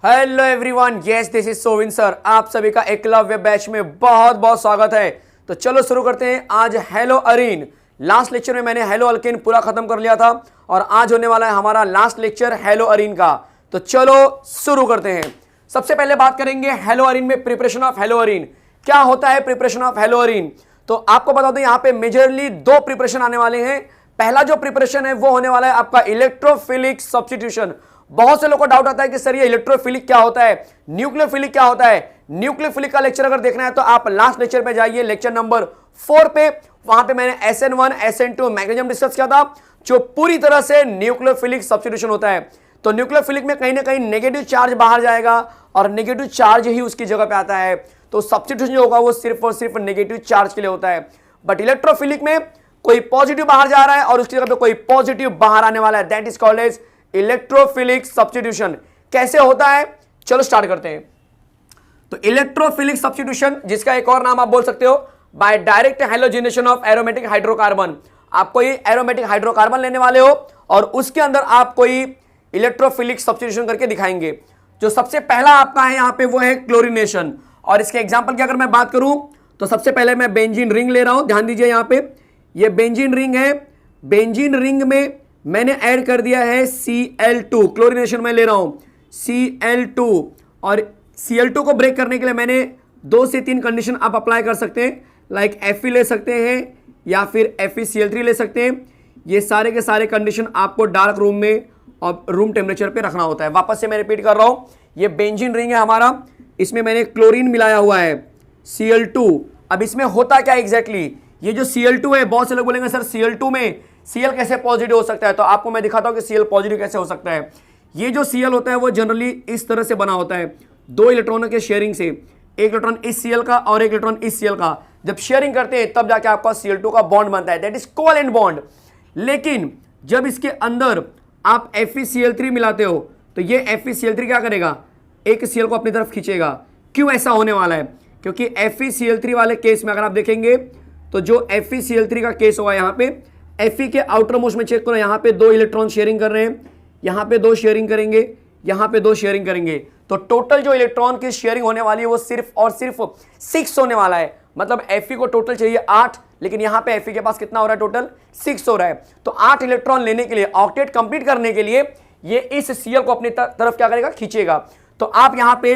Hello everyone, yes this is Sovin sir. आप सभी का एकलव्य बैच में बहुत बहुत स्वागत है। तो चलो शुरू करते हैं। आज हेलो अरीन, लास्ट लेक्चर में मैंने हेलो अल्केन पूरा खत्म कर लिया था और आज होने वाला है हमारा लास्ट लेक्चर हेलो अरीन का। तो चलो शुरू करते हैं। सबसे पहले बात करेंगे हेलो अरीन में प्रिपरेशन ऑफ हेलो अरीन। क्या होता है प्रिपरेशन ऑफ हेलो अरीन? तो आपको बता दूं यहाँ पे मेजरली दो प्रिपरेशन आने वाले हैं। पहला जो प्रिपरेशन है वो होने वाला है आपका इलेक्ट्रोफिलिक सब्स्टिट्यूशन। बहुत से लोगों को डाउट आता है कि सर ये इलेक्ट्रोफिलिक क्या होता है, न्यूक्लियोफिलिक क्या होता है। न्यूक्लियोफिलिक का लेक्चर अगर देखना है तो आप लास्ट लेक्चर पे जाइए, लेक्चर नंबर 4 पे। वहां पे मैंने SN1 SN2 मैग्नीशियम डिस्कस किया था, जो पूरी तरह से न्यूक्लियोफिलिक सब्स्टिट्यूशन होता है। तो न्यूक्लियोफिलिक में कहीं ना कहीं नेगेटिव चार्ज बाहर जाएगा और नेगेटिव चार्ज ही उसकी जगह पे आता है। तो सब्स्टिट्यूशन जो होगा वो सिर्फ और सिर्फ नेगेटिव चार्ज के लिए होता है। बट इलेक्ट्रोफिलिक में कोई पॉजिटिव बाहर जा रहा है और उसकी जगह पे कोई पॉजिटिव बाहर आने वाला है। That is called as electrophilic substitution. कैसे होता है, चलो स्टार्ट करते हैं। तो इलेक्ट्रोफिलिक सब्स्टिट्यूशन, जिसका एक और नाम आप बोल सकते हो by direct halogenation of aromatic hydrocarbon. आप कोई एरोमेटिक हाइड्रोकार्बन लेने वाले हो और उसके अंदर आप कोई इलेक्ट्रोफिलिक सब्स्टिट्यूशन करके दिखाएंगे। जो सबसे पहला आपका है यहाँ पे वो है क्लोरीनेशन। और इसके एग्जांपल की अगर मैं बात करूं तो सबसे पहले मैं बेंजीन रिंग ले रहा हूं। ध्यान दीजिए, यहाँ पे ये बेंजीन रिंग है। बेंजीन रिंग में मैंने ऐड कर दिया है Cl2। क्लोरीनेशन में ले रहा हूं Cl2। और Cl2 को ब्रेक करने के लिए मैंने 2 से 3 कंडीशन आप अप्लाई कर सकते हैं। लाइक Fe ले सकते हैं या फिर FeCl3 ले सकते हैं। ये सारे के सारे कंडीशन आपको डार्क रूम में और रूम टेम्परेचर पे रखना होता है। वापस से मैं रिपीट कर रहा हूं, ये बेंजीन रिंग है हमारा, इसमें मैंने क्लोरीन मिलाया हुआ है Cl2। अब इसमें होता क्या एग्जैक्टली, ये जो Cl2 है, बहुत से लोग बोलेंगे सर Cl2 में Cl कैसे पॉजिटिव हो सकता है। तो आपको मैं दिखाता हूं कि Cl पॉजिटिव कैसे हो सकता है। ये जो Cl होता है वो जनरली इस तरह से बना होता है, 2 इलेक्ट्रॉनों के शेयरिंग से। एक इलेक्ट्रॉन इस Cl का और एक इलेक्ट्रॉन इस Cl का जब शेयरिंग करते हैं तब जाके आपका Cl2 का बॉन्ड बनता है, दैट इज कोवेलेंट बॉन्ड। लेकिन जब इसके अंदर आप FeCl3 मिलाते हो तो ये FeCl3 क्या करेगा, एक Cl को अपनी तरफ खींचेगा। क्यों ऐसा होने वाला है? क्योंकि FeCl3 वाले केस में अगर आप देखेंगे तो जो FeCl3 का केस होगा, यहाँ पे Fe के आउटर मोस्ट में चेक करो, यहाँ पे 2 इलेक्ट्रॉन शेयरिंग कर रहे हैं, यहाँ पे 2 शेयरिंग करेंगे, यहाँ पे 2 शेयरिंग करेंगे। तो टोटल जो इलेक्ट्रॉन की शेयरिंग होने वाली है वो सिर्फ और सिर्फ 6 होने वाला है। मतलब Fe को टोटल चाहिए 8, लेकिन यहाँ पे Fe के पास कितना हो रहा है, टोटल 6 हो रहा है। तो 8 इलेक्ट्रॉन लेने के लिए, ऑक्टेट कंप्लीट करने के लिए ये इस Cl को अपनी तरफ क्या करेगा, खींचेगा। तो आप यहाँ पे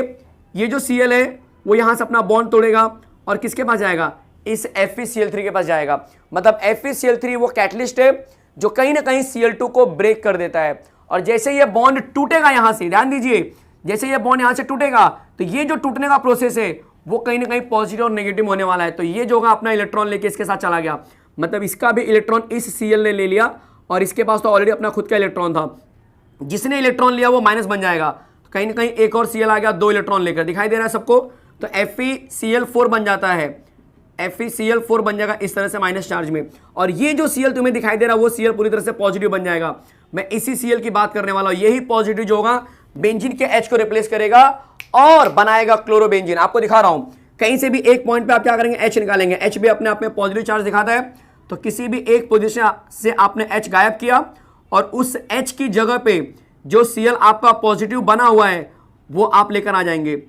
ये जो Cl है वो यहाँ से अपना बॉन्ड तोड़ेगा और किसके पास जाएगा, इस FeCl3 के पास जाएगा। मतलब FeCl3 वो कैटलिस्ट है जो कहीं ना कहीं Cl2 को ब्रेक कर देता है। और जैसे ये बॉन्ड टूटेगा यहां से, ध्यान दीजिए, जैसे ये बॉन्ड यहां से टूटेगा तो ये जो टूटने का प्रोसेस है वो कहीं ना कहीं पॉजिटिव और नेगेटिव होने वाला है। तो ये जो होगा अपना इलेक्ट्रॉन लेके इसके साथ चला गया, मतलब इसका भी इलेक्ट्रॉन इस Cl ने ले लिया और इसके पास तो ऑलरेडी अपना खुद का इलेक्ट्रॉन था। जिसने इलेक्ट्रॉन लिया वो माइनस बन जाएगा, तो कहीं ना कहीं एक और Cl आ गया 2 इलेक्ट्रॉन लेकर, दिखाई दे रहा है सबको। तो FeCl4 बन जाता है, FeCl4 बन जाएगा इस तरह से माइनस चार्ज में। और ये जो Cl तुम्हें दिखाई दे रहा है वो Cl पूरी तरह से पॉजिटिव बन जाएगा। मैं इसी Cl की बात करने वाला हूं। यही पॉजिटिव जो होगा बेंजीन के H को रिप्लेस करेगा और बनाएगा क्लोरोबेंजीन। आपको दिखा रहा हूं, कहीं से भी एक पॉइंट पे आप क्या करेंगे, H निकालेंगे। H भी अपने आप में पॉजिटिव चार्ज दिखाता है, तो किसी भी एक पोजिशन से आपने H गायब किया और उस H की जगह पे जो Cl आपका पॉजिटिव बना हुआ है वो आप लेकर आ जाएंगे।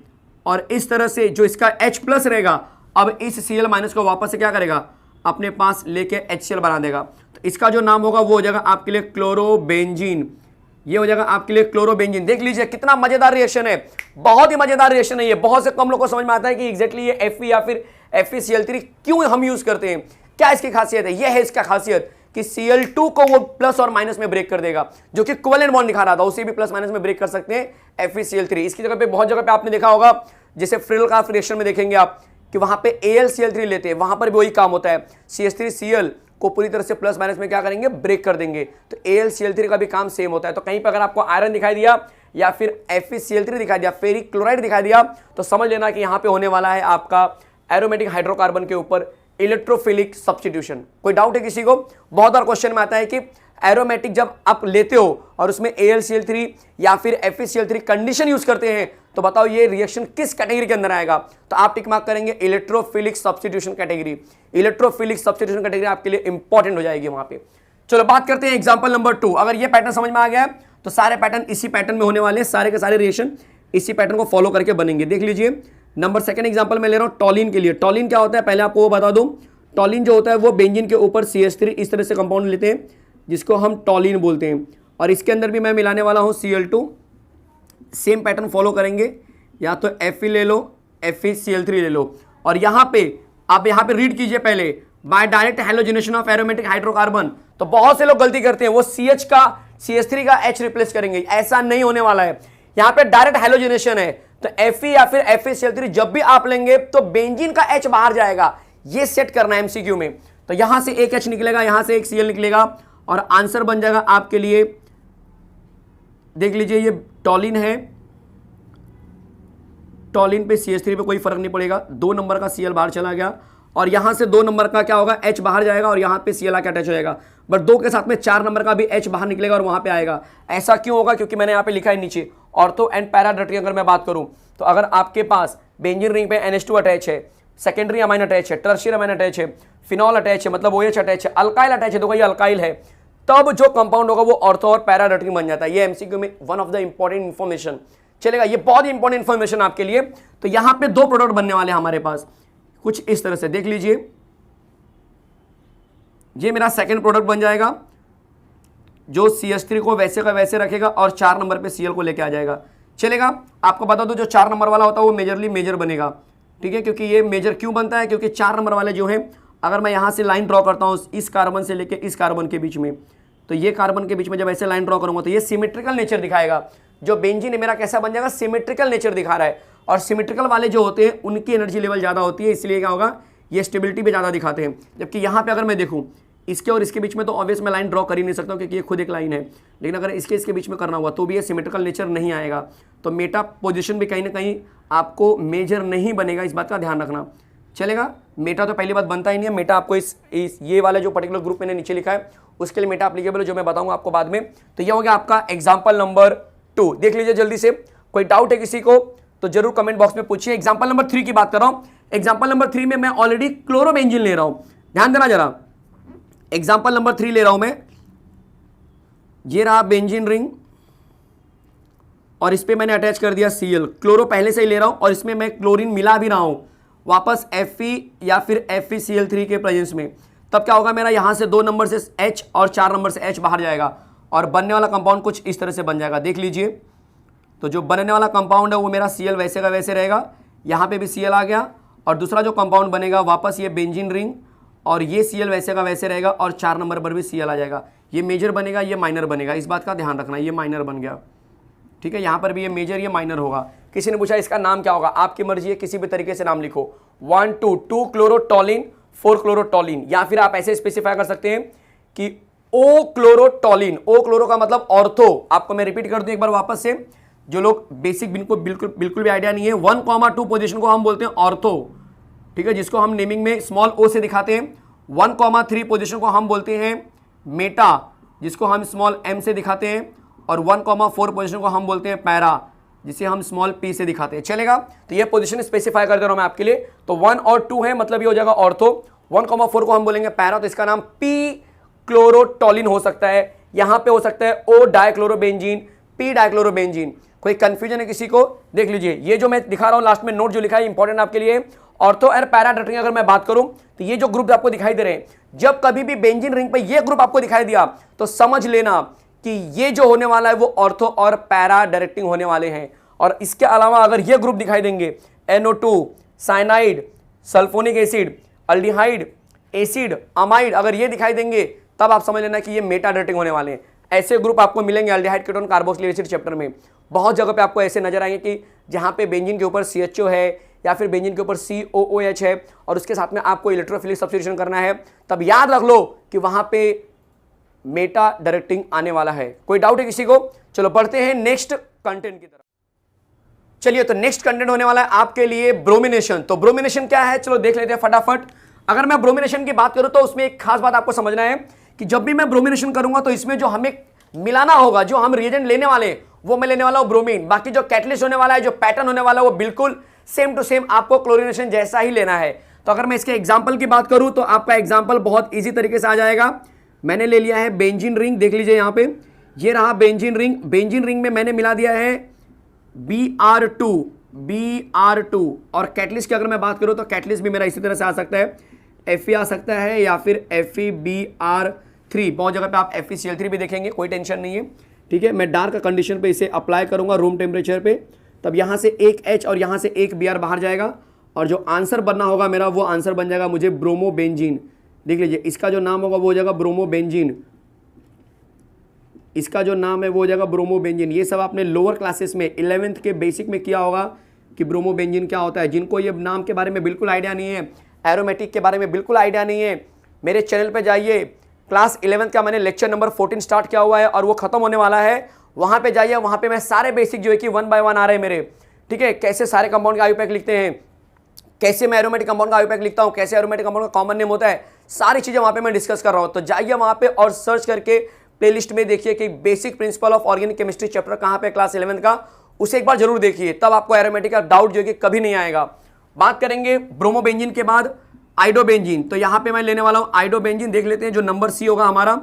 और इस तरह से जो इसका H प्लस रहेगा अब इस Cl माइनस को वापस से क्या करेगा, अपने पास लेके HCl बना देगा। तो इसका जो नाम होगा वो हो जाएगा आपके लिए क्लोरोबेंजीन। ये हो जाएगा आपके लिए क्लोरोबेंजीन। देख लीजिए कितना मजेदार रिएक्शन है, बहुत ही मजेदार रिएक्शन है ये। बहुत से कम लोग को समझ में आता है कि एग्जैक्टली ये Fe या फिर FeCl3 क्यों हम यूज करते हैं, क्या इसकी खासियत है। ये है इसका खासियत कि Cl2 को वो प्लस और माइनस में ब्रेक कर देगा, जो कि कोवेलेंट बॉन्ड दिखा रहा था उसे भी प्लस माइनस में ब्रेक कर सकते हैं FeCl3। इसकी जगह पे बहुत जगह पे आपने देखा होगा, जैसे फ्रिडल रिएक्शन में देखेंगे आप कि वहां पे AlCl3 लेते हैं, वहां पर भी वही काम होता है। CH3Cl को पूरी तरह से प्लस माइनस में क्या करेंगे, ब्रेक कर देंगे। तो AlCl3 का भी काम सेम होता है। तो कहीं पर अगर आपको आयरन दिखाई दिया या फिर FeCl3 दिखाई दिया, फेरिक क्लोराइड दिखाई दिया, तो समझ लेना कि यहां पे होने वाला है आपका एरोमेटिक हाइड्रोकार्बन के ऊपर इलेक्ट्रोफिलिक सब्स्टिट्यूशन। कोई डाउट है किसी को? बहुत बार क्वेश्चन में आता है कि एरोमेटिक जब आप लेते हो और उसमें AlCl3 या फिर FeCl3 कंडीशन यूज करते हैं तो बताओ ये रिएक्शन किस कैटेगरी के अंदर आएगा। तो आप टिक मार्क करेंगे electrophilic substitution category. Electrophilic substitution category आपके लिए इंपॉर्टेंट हो जाएगी वहां पे। चलो बात करते हैं एग्जांपल नंबर 2। अगर ये पैटर्न समझ में आ गया तो सारे पैटर्न इसी पैटर्न में होने वाले हैं, सारे के सारे रिएक्शन इसी पैटर्न को फॉलो करके बनेंगे। देख लीजिए नंबर सेकंड एग्जांपल मैं ले रहा हूं टॉलिन के लिए। टॉलिन क्या होता है पहले आपको वो बता दूं। टॉलिन जो होता है वो बेंजीन के ऊपर CH3 इस तरह से कंपाउंड लेते हैं जिसको हम टॉलिन बोलते हैं, और इसके अंदर भी मैं मिलाने वाला हूं Cl2। सेम पैटर्न फॉलो करेंगे, या तो Fe ले लो, FeCl3 ले लो, और यहां पे आप यहां पे रीड कीजिए पहले by direct halogenation of aromatic hydrocarbon. तो बहुत से लोग गलती करते हैं, वो CH3 का H रिप्लेस करेंगे, ऐसा नहीं होने वाला है। यहां पे डायरेक्ट हैलोजिनेशन है, तो Fe या फिर FeCl3 जब भी आप लेंगे तो बेंजीन का H बाहर जाएगा, ये सेट करना है MCQ में। तो यहां से एक H निकलेगा, यहां से एक Cl निकलेगा, और आंसर बन जाएगा आपके लिए। देख लीजिए ये टॉलिन है, टॉलिन पे CH3 पे कोई फर्क नहीं पड़ेगा, 2 नंबर का Cl बाहर चला गया, और यहां से 2 नंबर का क्या होगा H बाहर जाएगा, और यहां पे Cl आके अटैच हो जाएगा। बट 2 के साथ में 4 नंबर का भी H बाहर निकलेगा और वहां पे आएगा। ऐसा क्यों होगा? क्योंकि मैंने यहां पे लिखा है नीचे ऑर्थो एंड पैरा डायरेक्टली। अगर मैं बात करूं तो अगर आपके पास बेंजीन रिंग पे NH2 अटैच है, सेकेंडरी अमाइन अटैच है, टर्शियर अमाइन अटैच है, फिनॉल अटैच है, मतलब OH अटैच है, अल्काइल अटैच है, तो ये अल्काइल है, तब जो कंपाउंड होगा वो ऑर्थो और पैरा डायरेक्टली बन जाता है। ये MCQ में one of the important information चलेगा, ये बहुत ही इंपॉर्टेंट इंफॉर्मेशन आपके लिए। तो यहां पे 2 प्रोडक्ट बनने वाले हैं हमारे पास, कुछ इस तरह से देख लीजिए। ये मेरा सेकंड प्रोडक्ट बन जाएगा जो CH3 को वैसे का वैसे रखेगा और 4 नंबर पे Cl को लेके आ जाएगा। चलेगा, आपको बता दो जो 4 नंबर वाला होता है वो मेजरली मेजर बनेगा, ठीक है। क्योंकि ये मेजर क्यों बनता है? क्योंकि 4 नंबर वाले जो है, अगर मैं यहां से लाइन ड्रॉ करता हूं इस कार्बन से लेके इस कार्बन के बीच में, तो ये कार्बन के बीच में जब ऐसे लाइन ड्रॉ करूंगा तो ये सिमेट्रिकल नेचर दिखाएगा। जो बेंजीन है मेरा कैसा बन जाएगा? सिमेट्रिकल नेचर दिखा रहा है, और सिमेट्रिकल वाले जो होते हैं उनकी एनर्जी लेवल ज़्यादा होती है, इसलिए क्या होगा? ये स्टेबिलिटी भी ज़्यादा दिखाते हैं। जबकि यहाँ पे अगर मैं देखूँ इसके और इसके बीच में, तो ऑब्वियस मैं लाइन ड्रॉ कर ही नहीं सकता हूँ क्योंकि ये खुद एक लाइन है, लेकिन अगर इसके बीच में करना हुआ तो भी ये सिमेट्रिकल नेचर नहीं आएगा। तो मेटा पोजिशन भी कहीं ना कहीं आपको मेजर नहीं बनेगा, इस बात का ध्यान रखना। चलेगा, मेटा तो पहली बात बनता ही नहीं है। मेटा आपको इस ये वाला जो पर्टिकुलर ग्रुप मैंने नीचे लिखा है उसके लिए मेटा एप्लीकेबल है, जो मैं बताऊंगा आपको बाद में। तो ये हो गया आपका एग्जाम्पल नंबर 2। देख लीजिए जल्दी से, कोई डाउट है किसी को तो जरूर कमेंट बॉक्स में पूछिए। एग्जाम्पल नंबर 3 की बात कर रहा हूं। एग्जाम्पल नंबर 3 में मैं ऑलरेडी क्लोरोबेंजीन ले रहा हूं, ध्यान देना जरा। एग्जाम्पल नंबर 3 ले रहा हूं मैं, ये रहा बेंजीन रिंग, और इस पे मैंने अटैच कर दिया Cl। क्लोरो पहले से ही ले रहा हूं, और इसमें मैं क्लोरीन मिला भी रहा हूं वापस Fe या फिर FeCl3 के प्रेजेंस में। तब क्या होगा? मेरा यहां से 2 नंबर से H और 4 नंबर से H बाहर जाएगा, और बनने वाला कंपाउंड कुछ इस तरह से बन जाएगा। देख लीजिए, तो जो बनने वाला कंपाउंड है वो मेरा Cl वैसे का वैसे रहेगा, यहाँ पे भी Cl आ गया, और दूसरा जो कंपाउंड बनेगा वापस ये बेंजीन रिंग, और ये Cl वैसे का वैसे रहेगा, और 4 नंबर पर भी Cl आ जाएगा। ये मेजर बनेगा, ये माइनर बनेगा, इस बात का ध्यान रखना। ये माइनर बन गया, ठीक है। यहाँ पर भी ये मेजर, ये माइनर होगा। किसी ने पूछा इसका नाम क्या होगा? आपकी मर्जी है, किसी भी तरीके से नाम लिखो। 1 2 क्लोरोटोलिन 4 क्लोरोटोलिन, या फिर आप ऐसे स्पेसिफाई कर सकते हैं कि ओ क्लोरोटोलिन। ओ क्लोरो का मतलब ऑर्थो। आपको मैं रिपीट कर दूं एक बार वापस से, जो लोग बेसिक बिल्कुल भी आइडिया नहीं है, 1,2 पोजीशन को हम बोलते हैं ऑर्थो, ठीक है, जिसको हम नेमिंग में स्मॉल ओ से दिखाते हैं। 1,3 पोजीशन को हम बोलते हैं मेटा, जिसको हम स्मॉल m से दिखाते हैं, और 1,4 पोजीशन को हम बोलते हैं पैरा, जिसे हम स्मॉल p से दिखाते हैं। चलेगा, तो ये पोजीशन स्पेसिफाई कर दे रहा हूं मैं आपके लिए। तो 1 और 2 है, मतलब ये हो जाएगा ऑर्थो। 1,4 को हम बोलेंगे पैरा, तो इसका नाम p क्लोरोटोलिन हो सकता है, यहां पे हो सकता है o डाइक्लोरोबेंजीन, p डाइक्लोरोबेंजीन। कोई कंफ्यूजन है किसी को? देख लीजिए, ये जो मैं दिखा रहा हूं लास्ट में नोट जो लिखा है इंपॉर्टेंट आपके लिए। ऑर्थो और पैरा डायरेक्टली अगर मैं बात करूं तो ये जो ग्रुप आपको दिखाई दे रहे हैं, जब कभी भी बेंजीन रिंग पे ये ग्रुप आपको दिखाई दिया तो समझ लेना कि ये जो होने वाला है वो ऑर्थो और पैरा डायरेक्टिंग होने वाले हैं। और इसके अलावा अगर ये ग्रुप दिखाई देंगे, NO2, cyanide, sulphonic acid, aldehyde, acid, amide, अगर ये दिखाई देंगे तब आप समझ लेना कि ये मेटा डायरेक्टिंग होने वाले हैं। ऐसे ग्रुप आपको मिलेंगे aldehyde, ketone, carboxylic acid chapter में। बहुत जगह पे आपको ऐसे नजर आएंगे कि जहां पे बेंजीन के ऊपर CHO है या फिर बेंजीन के ऊपर COOH है, और उसके साथ में आपको इलेक्ट्रोफिलिक सब्स्टिट्यूशन करना है, तब याद रख लो कि वहां पे मेटा डायरेक्टिंग आने वाला है। कोई डाउट है किसी को? चलो पढ़ते हैं नेक्स्ट कंटेंट की तरफ। चलिए, तो नेक्स्ट कंटेंट होने वाला है आपके लिए ब्रोमिनेशन। तो ब्रोमिनेशन क्या है, चलो देख लेते हैं फटाफट। अगर मैं ब्रोमिनेशन की बात करूं तो उसमें एक खास बात आपको समझना है कि जब भी मैं ब्रोमिनेशन करूंगा तो इसमें जो हमें मिलाना होगा, जो हम रिएजेंट लेने वाले हैं, वो मैं लेने वाला हूं ब्रोमीन। बाकी जो कैटलिस्ट होने वाला है, जो पैटर्न होने वाला है, वो बिल्कुल सेम टू सेम आपको क्लोरीनेशन जैसा ही लेना है। तो अगर मैं इसके एग्जाम्पल की बात करूं तो आपका एग्जाम्पल बहुत ईजी तरीके से आ जाएगा। मैंने ले लिया है बेंजीन रिंग, देख लीजिए यहां पे, ये रहा बेंजीन रिंग। बेंजीन रिंग में मैंने मिला दिया है Br2 और कैटलिस्ट की अगर मैं बात करूं तो कैटलिस्ट भी मेरा इसी तरह से आ सकता है, Fe आ सकता है या फिर FeBr3। बहुत जगह पे आप FeCl3 भी देखेंगे, कोई टेंशन नहीं है, ठीक है। मैं डार्क कंडीशन पे इसे अप्लाई करूंगा रूम टेम्परेचर पे, तब यहां से एक H और यहां से एक Br बाहर जाएगा और जो आंसर बनना होगा मेरा वो आंसर बन जाएगा मुझे ब्रोमोबेंजीन। देख लीजिए, इसका जो नाम होगा वो हो जाएगा ब्रोमोबेंजीन, इसका जो नाम है वो हो जाएगा ब्रोमोबेंजीन। ये सब आपने लोअर क्लासेस में 11th के बेसिक में किया होगा कि ब्रोमोबेंजीन क्या होता है। जिनको ये नाम के बारे में बिल्कुल आइडिया नहीं है, एरोमेटिक के बारे में बिल्कुल आइडिया नहीं है, मेरे चैनल पे जाइए, क्लास 11th का मैंने लेक्चर नंबर 14 स्टार्ट किया हुआ है और वो खत्म होने वाला है, वहां पे जाइए। वहां पे मैं सारे बेसिक जो है कि 1 बाय 1 आ रहे हैं मेरे, ठीक है। कैसे सारे कंपाउंड का आईयूपैक लिखते हैं, कैसे मैं एरोमेटिक कंपाउंड का आईयूपैक लिखता हूं, कैसे एरोमेटिक कंपाउंड का कॉमन नेम होता है, सारी चीजें वहां पे मैं डिस्कस कर रहा हूं। तो जाइए वहां पे और सर्च करके प्लेलिस्ट में देखिए कि basic principle of organic chemistry chapter कहां पे क्लास 11th का, उसे एक बार जरूर देखिए, तब आपको एरोमेटिक का डाउट जो है कि कभी नहीं आएगा। बात करेंगे ब्रोमोबेंजीन के बाद आइडोबेंजीन। तो यहां पे मैं लेने वाला हूं आइडोबेंजीन। देख लेते हैं जो नंबर सी होगा हमारा,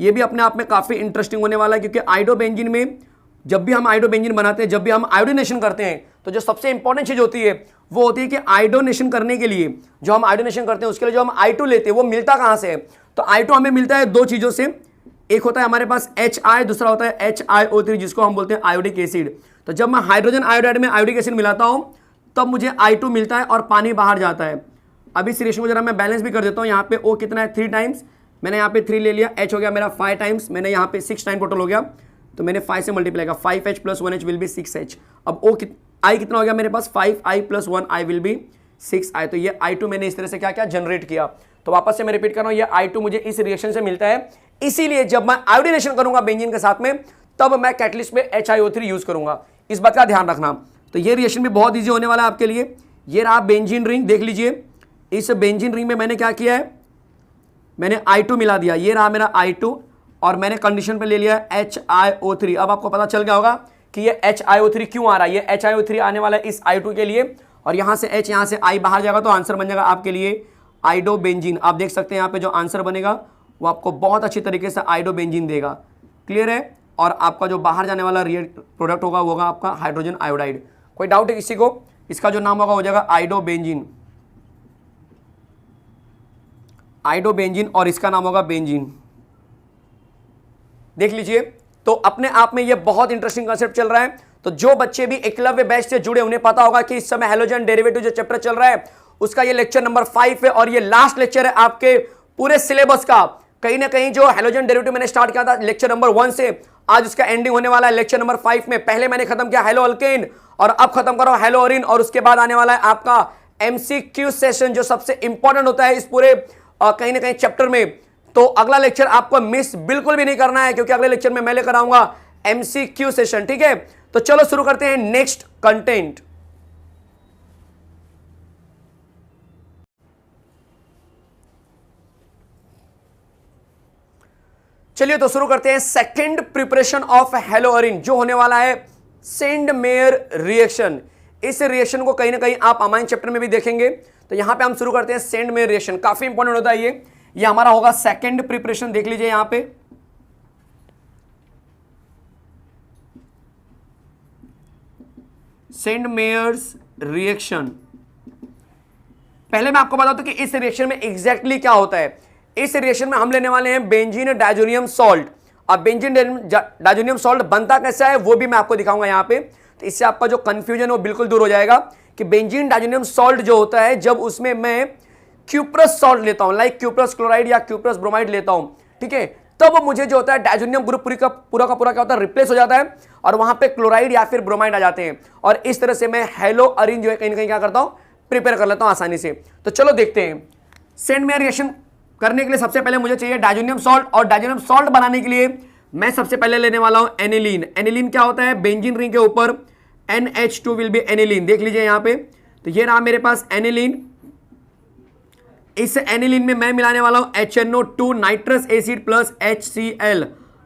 ये भी अपने आप में काफी इंटरेस्टिंग होने वाला है, क्योंकि आइडोबेंजीन में जब भी हम आइडोबेंजीन बनाते हैं, जब भी हम आयोडीनेशन करते हैं, तो जो सबसे इंपॉर्टेंट चीज होती है वो होती है कि आयोडोनेशन करने के लिए जो हम आयोडोनेशन करते हैं उसके लिए जो हम I2 लेते हैं वो मिलता कहां से है। तो I2 हमें मिलता है दो चीजों से, एक होता है हमारे पास HI, दूसरा होता है HiO3 जिसको हम बोलते हैं आयोडिक एसिड। तो जब मैं हाइड्रोजन आयोडाइड में आयोडिक एसिड मिलाता हूं तब मुझे I2 मिलता है और पानी बाहर जाता है। अब इस रिएक्शन को जरा मैं बैलेंस भी कर देता हूं। यहाँ पे O कितना है 3 टाइम्स, मैंने यहाँ पे 3 ले लिया, H हो गया मेरा 5 टाइम्स, मैंने यहाँ पे 6 टाइम टोटल हो गया, तो मैंने 5 से मल्टीप्लाई किया, 5H + 1H will be 6H। अब I कितना हो गया मेरे पास 5I + 1I will be 6I। तो ये I2 मैंने इस तरह से क्या क्या जनरेट किया। तो वापस से मैं रिपीट कर रहा हूं, ये I2 मुझे इस रिएक्शन से मिलता है, इसीलिए जब मैं आयोडीनेशन करूंगा बेंजीन के साथ में तब मैं कैटलिस्ट में HiO3 यूज करूंगा, इस बात का ध्यान रखना। तो ये रिएक्शन भी बहुत ईजी होने वाला है आपके लिए। ये रहा बेंजीन रिंग, देख लीजिए इस बेंजीन रिंग में मैंने क्या किया है, मैंने I2 मिला दिया, ये रहा मेरा I2 और मैंने कंडीशन पे ले लिया HiO3। अब आपको पता चल गया होगा कि ये HiO3 क्यों आ रहा है। ये HiO3 आने वाला है इस I2 के लिए और यहां से H यहां से I बाहर जाएगा, तो आंसर बन जाएगा आपके लिए आइडोबेंजीन। आप देख सकते हैं यहाँ पे जो आंसर बनेगा वो आपको बहुत अच्छी तरीके से आइडोबेंजीन देगा, क्लियर है। और आपका जो बाहर जाने वाला प्रोडक्ट होगा वो होगा आपका हाइड्रोजन आयोडाइड। कोई डाउट है किसी को? इसका जो नाम होगा हो जाएगा आइडोबेंजीन, आइडोबेंजीन और इसका नाम होगा बेंजीन। देख लीजिए, तो अपने आप में ये बहुत इंटरेस्टिंग कंसेप्ट चल रहा है। तो जो बच्चे भी एकलव्य बैच से जुड़े उन्हें पता होगा कि इस समय हैलोजन डेरिवेटिव जो चैप्टर चल रहा है उसका ये लेक्चर नंबर 5 है और ये लास्ट लेक्चर है आपके पूरे सिलेबस का। कहीं ना कहीं जो हैलोजन डेरिवेटिव मैंने स्टार्ट किया था लेक्चर नंबर 1 से, आज उसका एंडिंग होने वाला है लेक्चर नंबर 5 में। पहले मैंने खत्म किया हेलो अल्केन और अब खत्म कर रहा हूं हेलो अरीन, और उसके बाद आने वाला है आपका MCQ सेशन जो सबसे इंपॉर्टेंट होता है इस पूरे कहीं ना कहीं चैप्टर में। तो अगला लेक्चर आपको मिस बिल्कुल भी नहीं करना है, क्योंकि अगले लेक्चर में मैं लेकर आऊंगा MCQ सेशन, ठीक है। तो चलो शुरू करते हैं नेक्स्ट कंटेंट। चलिए तो शुरू करते हैं second preparation of hello Areen, जो होने वाला है सेंड मेयर रिएक्शन। इस रिएक्शन को कहीं ना कहीं आप अमाइन चैप्टर में भी देखेंगे। तो यहां पे हम शुरू करते हैं सेंड मेयर रिएक्शन, काफी इंपॉर्टेंट होता है ये हमारा होगा सेकंड प्रिपरेशन। देख लीजिए यहां पे सेंड मेयर्स रिएक्शन। पहले मैं आपको बताता हूं कि इस रिएक्शन में एग्जैक्टली क्या होता है। इस रिएक्शन में हम लेने वाले हैं बेंजीन डायजोनियम सॉल्ट। अब बेंजीन डायजोनियम सॉल्ट बनता कैसा है वो भी मैं आपको दिखाऊंगा यहां पे। तो इससे आपका जो कंफ्यूजन है वो बिल्कुल दूर हो जाएगा कि बेंजीन डायजोनियम सॉल्ट जो होता है जब उसमें मैं क्यूप्रस सॉल्ट लेता हूं, लाइक क्यूप्रस क्लोराइड या क्यूप्रस ब्रोमाइड लेता हूं, ठीक है, तब मुझे जो होता है डायजोनियम ग्रुप पूरा का पूरा क्या होता है रिप्लेस हो जाता है और वहां पे क्लोराइड या फिर ब्रोमाइड आ जाते हैं। और इस तरह से मैं हेलो अरीन जो है कहीं ना कहीं क्या करता हूं, प्रिपेयर कर लेता हूं आसानी से। तो चलो देखते हैं। सेंड मेयर रिएक्शन करने के लिए सबसे पहले मुझे चाहिए डायजोनियम सॉल्ट, और डायजोनियम सॉल्ट बनाने के लिए मैं सबसे पहले लेने वाला हूं एनिलीन। एनिलीन क्या होता है, बेंजीन रिंग के ऊपर NH2 विल बी एनिलीन। देख लीजिए यहां पे, तो ये रहा मेरे पास एनिलीन। इस एनिलीन में मैं मिलाने वाला हूं HNO2 nitrous acid plus HCl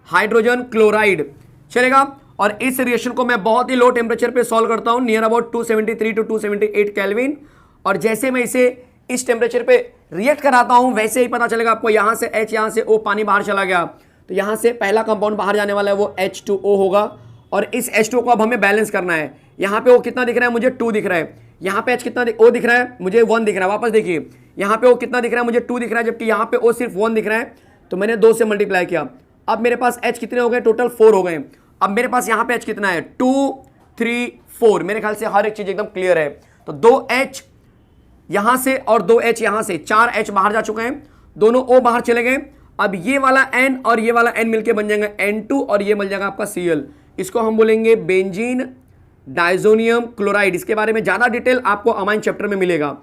hydrogen chloride, चलेगा। और इस रिएक्शन को मैं बहुत ही लो टेम्परेचर पे सॉल्व करता हूं, नियर अबाउट 273 to 278 केल्विन। और जैसे मैं इसे इस टेम्परेचर पे रिएक्ट कराता हूं वैसे ही पता चलेगा आपको, यहां से H, यहां से O, पानी बाहर चला गया, तो यहां से पहला कंपाउंड बाहर जाने वाला है वो H2O होगा और इस H2O को अब हमें बैलेंस करना है। यहाँ पे वो कितना दिख रहा है मुझे 2 दिख रहा है, यहाँ पे H कितना O दिख रहा है मुझे 1 दिख रहा है। वापस देखिए यहाँ पे O कितना दिख रहा है मुझे 2 दिख रहा है, जबकि यहाँ पे O सिर्फ 1 दिख रहा है, तो मैंने 2 से मल्टीप्लाई किया। अब मेरे पास H कितने हो गए, टोटल 4 हो गए। अब मेरे पास यहाँ पे H कितना है 2 3 4। मेरे ख्याल से हर एक चीज एकदम क्लियर है। तो 2H यहां से और 2H यहां से, 4H बाहर जा चुके हैं, दोनों O बाहर चले गए। अब ये वाला N और ये वाला N मिलके बन जाएगा N2 और ये मिल जाएगा आपका Cl। इसको हम बोलेंगे बेंजीन डाइजोनियम क्लोराइड। इसके बारे में ज्यादा डिटेल आपको अमाइन चैप्टर में मिलेगा।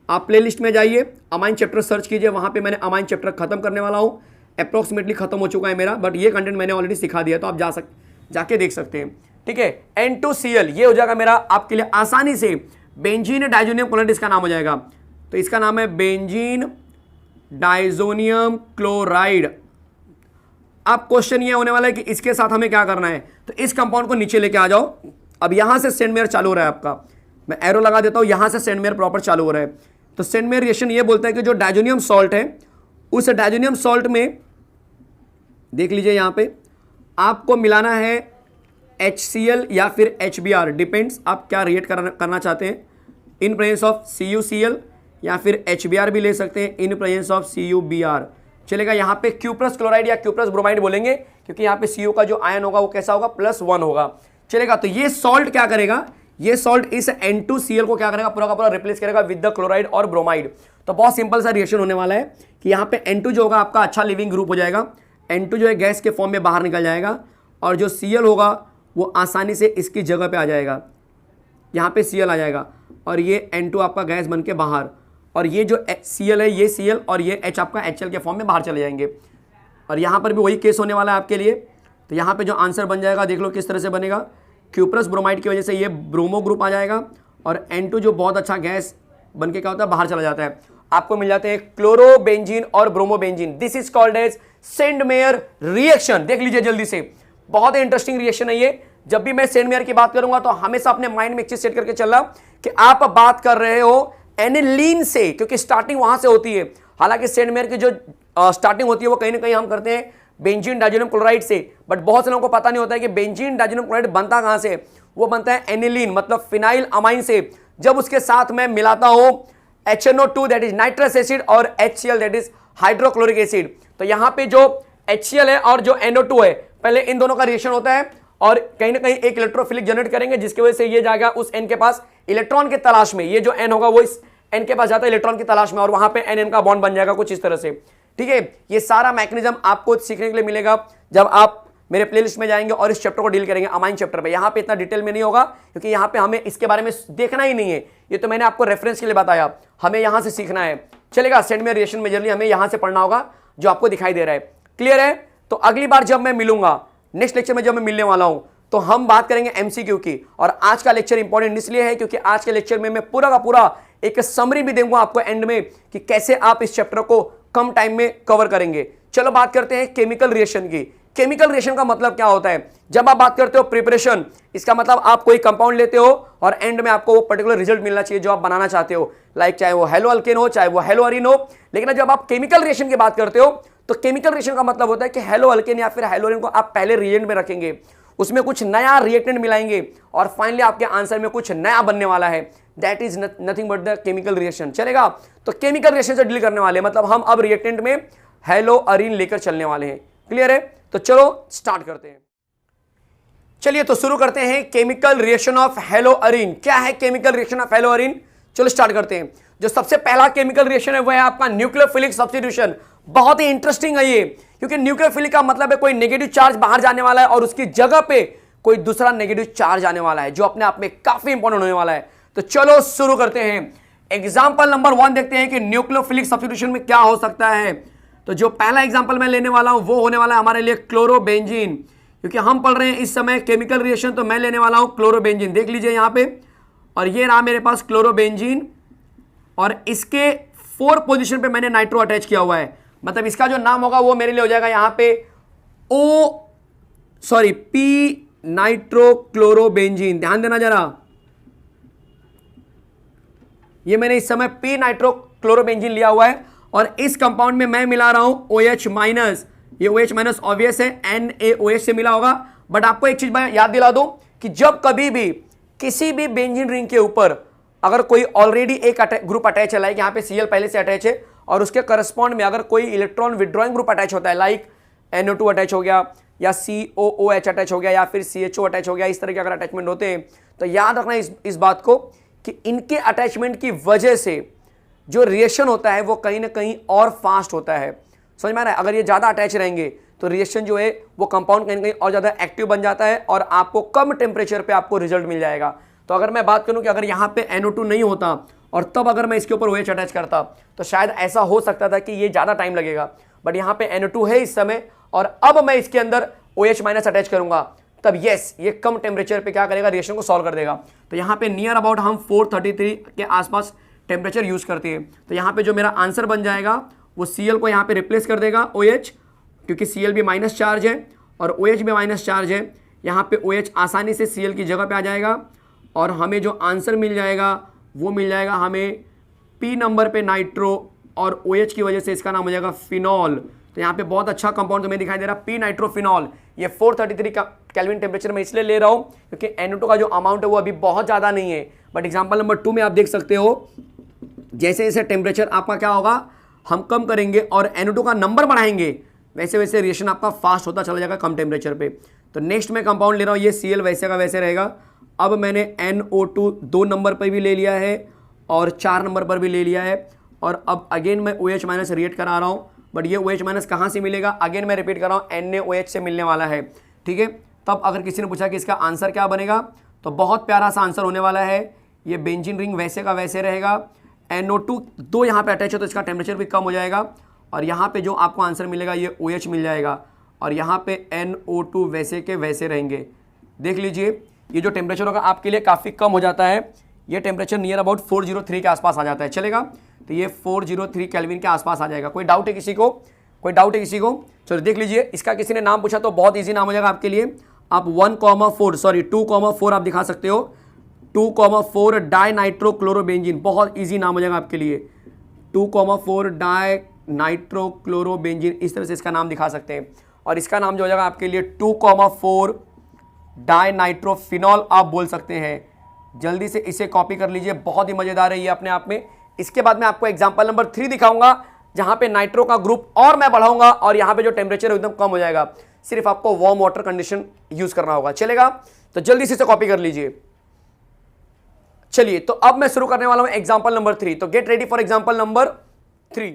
आप प्लेलिस्ट में जाइए, अमाइन चैप्टर सर्च कीजिए, वहां पे मैंने अमाइन चैप्टर खत्म करने वाला हूं। अप्रोक्सीमेटली खत्म हो चुका है मेरा, बट ये कंटेंट मैंने ऑलरेडी सिखा दिया, तो आप जाके देख सकते हैं। ठीक है, N2Cl ये हो जाएगा मेरा आपके लिए आसानी से बेंजीन डाइजोनियम क्लोराइड इसका नाम हो जाएगा। तो इसका नाम है बेंजीन डाइजोनियम क्लोराइड। अब क्वेश्चन ये होने वाला है कि इसके साथ हमें क्या करना है, तो इस कंपाउंड को नीचे लेके आ जाओ। अब यहां से सेंट मेयर चालू हो रहा है आपका, मैं एरो लगा देता हूं, यहां से सेंट मेयर प्रॉपर चालू हो रहा है। तो सेंट मेयर रिएक्शन ये बोलता है कि जो डाइजोनियम सॉल्ट है, उस डाइजोनियम सॉल्ट में देख लीजिए यहां पे आपको मिलाना है HCl या फिर HBr, डिपेंड्स आप क्या रिएक्ट करना चाहते हैं, इन प्रेजेंस ऑफ CuCl या फिर HBr भी ले सकते हैं इन प्रेजेंस ऑफ CuBr चलेगा। यहाँ पे क्यूप्रस क्लोराइड या क्यूप्रस ब्रोमाइड बोलेंगे, क्योंकि यहाँ पे Cu का जो आयन होगा वो कैसा होगा, +1 होगा चलेगा। तो ये सॉल्ट क्या करेगा, ये सॉल्ट इस N2Cl को क्या करेगा, पूरा का पूरा रिप्लेस करेगा विद द क्लोराइड और ब्रोमाइड। तो बहुत सिंपल सा रिएक्शन होने वाला है कि यहाँ पे N2 जो होगा आपका अच्छा लिविंग ग्रुप हो जाएगा, N2 जो है गैस के फॉर्म में बाहर निकल जाएगा, और जो Cl होगा वो आसानी से इसकी जगह पे आ जाएगा, यहाँ पे Cl आ जाएगा, और ये N2 आपका गैस बन के बाहर, और ये जो Cl है ये Cl और ये H आपका HL के फॉर्म में बाहर चले जाएंगे। और यहाँ पर भी वही केस होने वाला है आपके लिए। तो यहाँ पे जो आंसर बन जाएगा देख लो किस तरह से बनेगा, क्यूप्रस ब्रोमाइड की वजह से ये ब्रोमो ग्रुप आ जाएगा, और N2 जो बहुत अच्छा गैस बन के क्या होता है, बाहर चला जाता है, आपको मिल जाते हैं क्लोरोबेंजीन और bromobenzene. This is called as Sandmeyer reaction. देख लीजिए जल्दी से, बहुत ही इंटरेस्टिंग रिएक्शन है ये। जब भी मैं सेंट मेयर की बात करूंगा तो हमेशा अपने माइंड में एक चीज सेट करके चलना कि आप बात कर रहे हो एनिलीन से, क्योंकि स्टार्टिंग वहां से होती है। हालांकि सेंट मेयर की जो स्टार्टिंग होती है वो कहीं ना कहीं हम करते हैं बेंजीन डाइजोनियम क्लोराइड से, बट बहुत से लोगों को पता नहीं होता है कि बेंजीन डाइजोनियम क्लोराइड बनता कहां से, वो बनता है एनिलीन मतलब फिनाइल अमाइन से। जब उसके साथ मैं मिलाता हूं HNO2 that is nitrous acid और HCl that is hydrochloric acid, तो यहां पे जो HCl है और जो NO2 है, पहले इन दोनों का रिएक्शन होता है और कहीं ना कहीं एक इलेक्ट्रोफिलिक जनरेट करेंगे, जिसकी वजह से ये जाएगा उस N के पास इलेक्ट्रॉन के तलाश में। ये जो N होगा वो इस N के पास जाता है इलेक्ट्रॉन की तलाश में, और वहां पे NN का बॉन्ड बन जाएगा कुछ इस तरह से। ठीक है, ये सारा मैकेनिज्म आपको सीखने के लिए मिलेगा जब आप मेरे प्लेलिस्ट में जाएंगे और इस चैप्टर को डील करेंगे अमाइन चैप्टर पे। यहाँ पे इतना डिटेल में नहीं होगा, क्योंकि यहाँ पे हमें इसके बारे में देखना ही नहीं है, ये तो मैंने आपको रेफरेंस के लिए बताया, हमें यहाँ से सीखना है चलेगा। सेंट मेयर रिएक्शन मेजरली हमें यहाँ से पढ़ना होगा जो आपको दिखाई दे रहा है। क्लियर है? तो अगली बार जब मैं मिलूंगा, नेक्स्ट लेक्चर में जब मैं मिलने वाला हूं, तो हम बात करेंगे एमसीक्यू की। और आज का लेक्चर इंपॉर्टेंट इसलिए है क्योंकि आज के लेक्चर में मैं पूरा का पूरा एक समरी भी दूंगा आपको एंड में कि कैसे आप इस चैप्टर को कम टाइम में कवर करेंगे। चलो बात करते हैं केमिकल रिएक्शन की। केमिकल रिएक्शन का मतलब क्या होता है? जब आप बात करते हो प्रिपरेशन, इसका मतलब आप कोई कंपाउंड लेते हो और एंड में आपको वो पर्टिकुलर रिजल्ट मिलना चाहिए जो आप बनाना चाहते हो, लाइक चाहे वो हेलो अल्केन हो चाहे वो हेलो अरीन हो। लेकिन जब आप केमिकल रिएक्शन की बात करते हो तो केमिकल रिएक्शन का मतलब होता है कि हेलो अल्केन या फिर हेलो अरीन को आप पहले रिएजेंट में रखेंगे, उसमें कुछ नया रिएक्टेंट मिलाएंगे और फाइनली आपके आंसर में कुछ नया बनने वाला है। That is nothing but the chemical reaction. चलेगा? तो केमिकल रिएक्शन से डील करने वाले मतलब हम अब रिएक्टेंट में हेलो अरीन लेकर चलने वाले हैं। क्लियर है? तो चलो स्टार्ट करते हैं। चलिए तो शुरू करते हैं chemical reaction of hello Areen. क्या है chemical reaction of hello Areen? चलो स्टार्ट करते हैं। जो सबसे पहला केमिकल रिएक्शन है वो है आपका न्यूक्लियोफिलिक सब्स्टिट्यूशन। बहुत ही इंटरेस्टिंग है ये, क्योंकि न्यूक्लियोफिलिक का मतलब है कोई नेगेटिव चार्ज बाहर जाने वाला है और उसकी जगह पे कोई दूसरा नेगेटिव चार्ज आने वाला है, जो अपने आप में काफी इंपॉर्टेंट होने वाला है। तो चलो शुरू करते हैं। एग्जाम्पल नंबर 1 देखते हैं कि न्यूक्लियोफिलिक सब्स्टिट्यूशन में क्या हो सकता है। तो जो पहला एग्जाम्पल मैं लेने वाला हूं वो होने वाला है हमारे लिए क्लोरोबेंजीन, क्योंकि हम पढ़ रहे हैं इस समय केमिकल रिएक्शन, तो मैं लेने वाला हूं क्लोरोबेंजीन। देख लीजिए यहां पे, और ये रहा मेरे पास क्लोरोबेंजीन, और इसके 4 पोजीशन पे मैंने नाइट्रो अटैच किया हुआ है। मतलब इसका जो नाम होगा वो मेरे लिए हो जाएगा यहां पे पी नाइट्रोक्लोरोबेंजीन। ध्यान देना जरा, ये मैंने इस समय पी नाइट्रोक्लोरोबेंजीन लिया हुआ है, और इस कंपाउंड में मैं मिला रहा हूं OH माइनस। ये OH माइनस ऑब्वियस है, NaOH से मिला होगा, बट आपको एक चीज मैं याद दिला दूं कि जब कभी भी किसी भी बेंजीन रिंग के ऊपर अगर कोई ऑलरेडी एक ग्रुप अटैच है, लाइक यहाँ पे Cl पहले से अटैच है, और उसके करस्पॉन्ड में अगर कोई इलेक्ट्रॉन विड्रॉइंग ग्रुप अटैच होता है, लाइक NO2 अटैच हो गया या COOH अटैच हो गया या फिर CHO अटैच हो गया, इस तरह के अगर अटैचमेंट होते हैं, तो याद रखना इस बात को कि इनके अटैचमेंट की वजह से जो रिएक्शन होता है वो कहीं ना कहीं और फास्ट होता है। समझ में आ रहा है? अगर ये ज़्यादा अटैच रहेंगे तो रिएक्शन जो है वो कंपाउंड कहीं ना कहीं और ज़्यादा एक्टिव बन जाता है और आपको कम टेम्परेचर पे आपको रिजल्ट मिल जाएगा। तो अगर मैं बात करूं कि अगर यहाँ पे NO2 नहीं होता और तब अगर मैं इसके ऊपर OH अटैच करता तो शायद ऐसा हो सकता था कि ये ज़्यादा टाइम लगेगा, बट यहाँ पे NO2 है इस समय और अब मैं इसके अंदर OH माइनस अटैच करूंगा, तब यस ये कम टेम्परेचर पे क्या करेगा, रिएक्शन को सॉल्व कर देगा। तो यहाँ पे नियर अबाउट हम 433 के आसपास टेम्परेचर यूज करते हैं। तो यहाँ पे जो मेरा आंसर बन जाएगा वो Cl को यहाँ पे रिप्लेस कर देगा OH, क्योंकि Cl भी माइनस चार्ज है और OH भी माइनस चार्ज है। यहाँ पे OH आसानी से Cl की जगह पे आ जाएगा और हमें जो आंसर मिल जाएगा वो मिल जाएगा हमें P नंबर पे नाइट्रो और OH की वजह से इसका नाम हो जाएगा फिनॉल। तो यहाँ पे बहुत अच्छा कंपाउंड तुम्हें दिखाई दे रहा है, P नाइट्रोफिनॉल। ये 433 का केल्विन टेम्परेचर में इसलिए ले रहा हूँ क्योंकि NO2 का जो अमाउंट है वो अभी बहुत ज़्यादा नहीं है। बट एग्जाम्पल नंबर 2 में आप देख सकते हो जैसे जैसे टेम्परेचर आपका क्या होगा, हम कम करेंगे और NO2 का नंबर बढ़ाएंगे, वैसे वैसे रिएक्शन आपका फास्ट होता चला जाएगा कम टेम्परेचर पे। तो नेक्स्ट मैं कंपाउंड ले रहा हूँ, ये Cl वैसे का वैसे रहेगा। अब मैंने NO2 2 नंबर पर भी ले लिया है और 4 नंबर पर भी ले लिया है और अब अगेन मैं OH माइनस रिएक्ट करा रहा हूँ। बट ये OH माइनस कहाँ से मिलेगा, अगेन मैं रिपीट कर रहा हूँ, NaOH से मिलने वाला है। ठीक है, तब अगर किसी ने पूछा कि इसका आंसर क्या बनेगा तो बहुत प्यारा सा आंसर होने वाला है, ये बेंजीन रिंग वैसे का वैसे रहेगा। NO2 2 यहाँ पे अटैच है तो इसका टेम्परेचर भी कम हो जाएगा और यहाँ पे जो आपको आंसर मिलेगा ये OH मिल जाएगा और यहाँ पे NO2 वैसे के वैसे रहेंगे। देख लीजिए ये जो टेम्परेचर होगा आपके लिए काफ़ी कम हो जाता है, ये टेम्परेचर नियर अबाउट 403 के आसपास आ जाता है, चलेगा। तो ये 403 केल्विन के आसपास आ जाएगा। कोई डाउट है किसी को, कोई डाउट है किसी को? चलो देख लीजिए, इसका किसी ने नाम पूछा तो बहुत ईजी नाम हो जाएगा आपके लिए। आप 2,4 आप दिखा सकते हो, 2,4 डाई नाइट्रोक्लोरोबेंजीन, बहुत ईजी नाम हो जाएगा आपके लिए। 2,4 डाई नाइट्रोक्लोरोबेंजीन, इस तरह से इसका नाम दिखा सकते हैं और इसका नाम जो हो जाएगा आपके लिए 2,4 डाई नाइट्रोफिनॉल आप बोल सकते हैं। जल्दी से इसे कॉपी कर लीजिए, बहुत ही मजेदार है ये अपने आप में। इसके बाद मैं आपको एग्जांपल नंबर 3 दिखाऊंगा जहां पे नाइट्रो का ग्रुप और मैं बढ़ाऊंगा और यहां पे जो टेम्परेचर एकदम कम हो जाएगा, सिर्फ आपको वार्म वाटर कंडीशन यूज करना होगा, चलेगा। तो जल्दी से इसे कॉपी कर लीजिए। चलिए, तो अब मैं शुरू करने वाला हूं एग्जांपल नंबर 3, तो get ready for example number 3।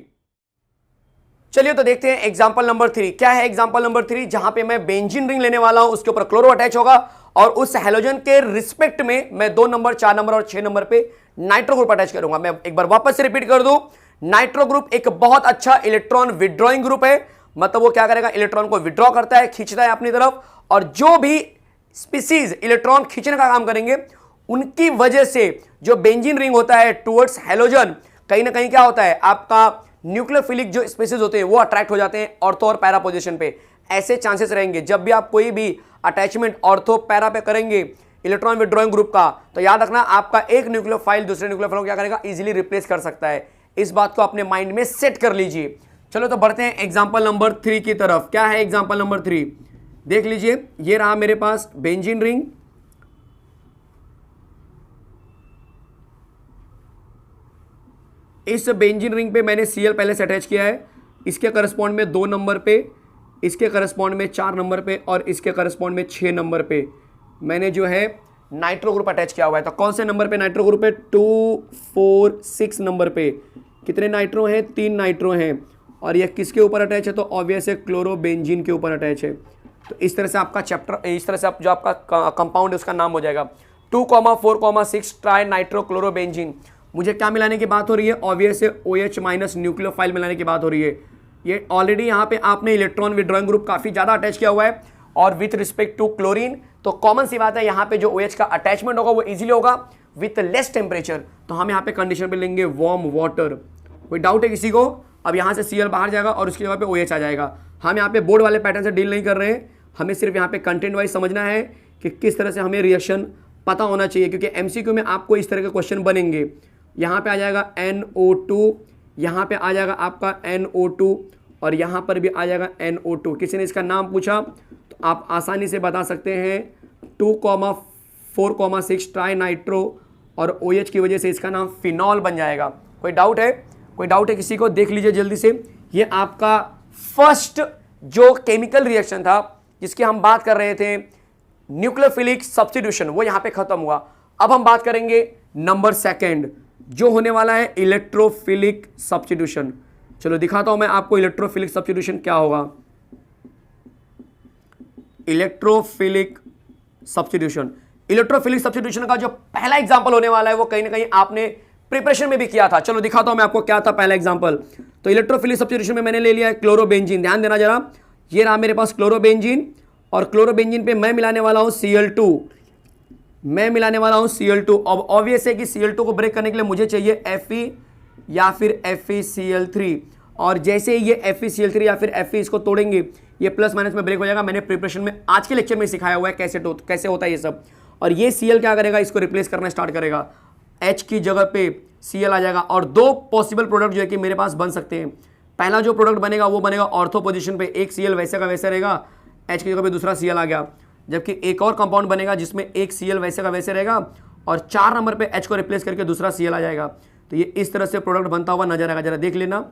चलिए तो देखते हैं एग्जांपल नंबर 3 क्या है। एग्जांपल नंबर 3 जहां पे मैं बेंजीन रिंग लेने वाला हूं, उसके ऊपर क्लोरो अटैच होगा और उस हैलोजन के रिस्पेक्ट में मैं 2 नंबर, 4 नंबर और 6 नंबर पे नाइट्रो ग्रुप अटैच करूंगा। मैं एक बार वापस से रिपीट कर दूं, नाइट्रो ग्रुप एक बहुत अच्छा इलेक्ट्रॉन विड्रॉइंग ग्रुप है, मतलब वो क्या करेगा, इलेक्ट्रॉन को विड्रॉ करता है, खींचता है अपनी तरफ, और जो भी स्पीसीज इलेक्ट्रॉन खींचने का काम करेंगे उनकी वजह से जो बेंजीन रिंग होता है टुवर्ड्स हैलोजन, कहीं ना कहीं क्या होता है, आपका न्यूक्लियोफिलिक जो स्पीसीज होते हैं वो अट्रैक्ट हो जाते हैं ऑर्थो और पैरा पोजीशन पे। ऐसे चांसेस रहेंगे जब भी आप कोई भी अटैचमेंट ऑर्थो पैरा पे करेंगे इलेक्ट्रॉन विड्रॉइंग ग्रुप का, तो याद रखना आपका एक न्यूक्लियोफाइल दूसरे न्यूक्लियोफाइल को क्या करेगा, इजीली रिप्लेस कर सकता है। इस बात को अपने माइंड में सेट कर लीजिए। चलो तो बढ़ते हैं एग्जाम्पल नंबर 3 की तरफ। क्या है एग्जाम्पल नंबर 3, देख लीजिए, ये रहा मेरे पास बेंजीन रिंग, इस बेंजीन रिंग पे मैंने Cl पहले से अटैच किया है, इसके करस्पॉन्ड में 2 नंबर पे, इसके करस्पॉन्ड में 4 नंबर पे और इसके करस्पॉन्ड में 6 नंबर पे मैंने जो है नाइट्रो ग्रुप अटैच किया हुआ है। तो कौन से नंबर पे नाइट्रो ग्रुप है, 2, 4, 6 नंबर पे कितने नाइट्रो हैं, 3 नाइट्रो हैं, और यह किसके ऊपर अटैच है, तो ऑब्वियस है क्लोरोबेंजीन के ऊपर अटैच है। तो इस तरह से आपका चैप्टर, इस तरह से आप जो आपका कंपाउंड है उसका नाम हो जाएगा 2,4,6 ट्राई नाइट्रो क्लोरोबेंजीन। मुझे क्या मिलाने की बात हो रही है, ऑब्वियस है OH माइनस न्यूक्लियोफाइल मिलाने की बात हो रही है। ये ऑलरेडी यहाँ पे आपने इलेक्ट्रॉन विड्रॉइंग ग्रुप काफ़ी ज़्यादा अटैच किया हुआ है और विथ रिस्पेक्ट टू क्लोरीन, तो कॉमन सी बात है यहाँ पे जो OH का अटैचमेंट होगा वो इजीली होगा विथ लेस टेम्परेचर। तो हम यहाँ पे कंडीशन पे लेंगे वार्म वाटर। कोई डाउट है किसी को? अब यहाँ से Cl बाहर जाएगा और उसकी जगह पे OH आ जाएगा। हम यहाँ पे बोर्ड वाले पैटर्न से डील नहीं कर रहे हैं, हमें सिर्फ यहाँ पे कंटेंट वाइज समझना है कि किस तरह से हमें रिएक्शन पता होना चाहिए, क्योंकि MCQ में आपको इस तरह के क्वेश्चन बनेंगे। यहाँ पे आ जाएगा NO2, यहाँ पे आ जाएगा आपका NO2 और यहाँ पर भी आ जाएगा NO2। किसी ने इसका नाम पूछा तो आप आसानी से बता सकते हैं 2,4,6 ट्राई नाइट्रो और OH की वजह से इसका नाम फिनॉल बन जाएगा। कोई डाउट है? कोई डाउट है किसी को? देख लीजिए जल्दी से। ये आपका फर्स्ट जो केमिकल रिएक्शन था जिसकी हम बात कर रहे थे, न्यूक्लियोफिलिक सब्स्टिट्यूशन, वो यहां पे खत्म हुआ। अब हम बात करेंगे नंबर सेकंड जो होने वाला है इलेक्ट्रोफिलिक सब्स्टिट्यूशन। चलो दिखाता हूं मैं आपको इलेक्ट्रोफिलिक सब्स्टिट्यूशन क्या होगा। इलेक्ट्रोफिलिक सब्स्टिट्यूशन, इलेक्ट्रोफिलिक सब्स्टिट्यूशन का जो पहला एग्जांपल होने वाला है वो कहीं ना कहीं आपने प्रिपरेशन में भी किया था। चलो दिखाता हूं मैं आपको क्या था पहला एग्जांपल। तो इलेक्ट्रोफिलिक सब्स्टिट्यूशन में मैंने ले लिया है क्लोरोबेंजीन। ध्यान देना जरा, ये रहा मेरे पास क्लोरोबेंजीन और क्लोरोबेंजीन पे मैं मिलाने वाला हूं Cl2। मैं मिलाने वाला हूं Cl2। अब ऑब्वियस है कि Cl2 को ब्रेक करने के लिए मुझे चाहिए Fe या फिर FeCl3, और जैसे ही ये FeCl3 या फिर Fe इसको तोड़ेंगे ये प्लस माइनस में ब्रेक हो जाएगा। मैंने प्रिपरेशन में आज के लेक्चर में सिखाया हुआ है कैसे होता है ये सब। और ये Cl क्या करेगा, इसको रिप्लेस करना स्टार्ट करेगा, H की जगह पे Cl आ जाएगा। और दो पॉसिबल प्रोडक्ट जो है कि मेरे पास बन सकते हैं। पहला जो प्रोडक्ट बनेगा वो बनेगा ऑर्थो पोजीशन पे, एक Cl वैसे का वैसे रहेगा, H की जगह पे दूसरा Cl आ गया। जबकि एक और कंपाउंड बनेगा जिसमें एक Cl वैसे का वैसे रहेगा और 4 नंबर पे H को रिप्लेस करके दूसरा Cl आ जाएगा। तो ये इस तरह से प्रोडक्ट बनता हुआ नजर आएगा। जरा देख लेना,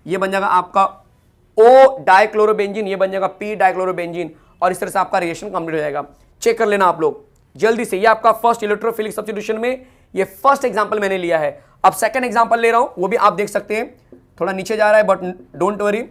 ये बन जाएगा आपका O डाइक्लोरोबेंजीन, ये बन जाएगा P डाइक्लोरोबेंजीन, और इस तरह से आपका रिएक्शन कंप्लीट हो जाएगा। चेक कर लेना आप लोग जल्दी से। ये आपका फर्स्ट इलेक्ट्रोफिलिक सब्स्टिट्यूशन में ये फर्स्ट एग्जांपल मैंने लिया है। अब सेकंड एग्जांपल ले रहा हूं, वो भी आप देख सकते हैं, थोड़ा नीचे जा रहा है बट डोंट वरी,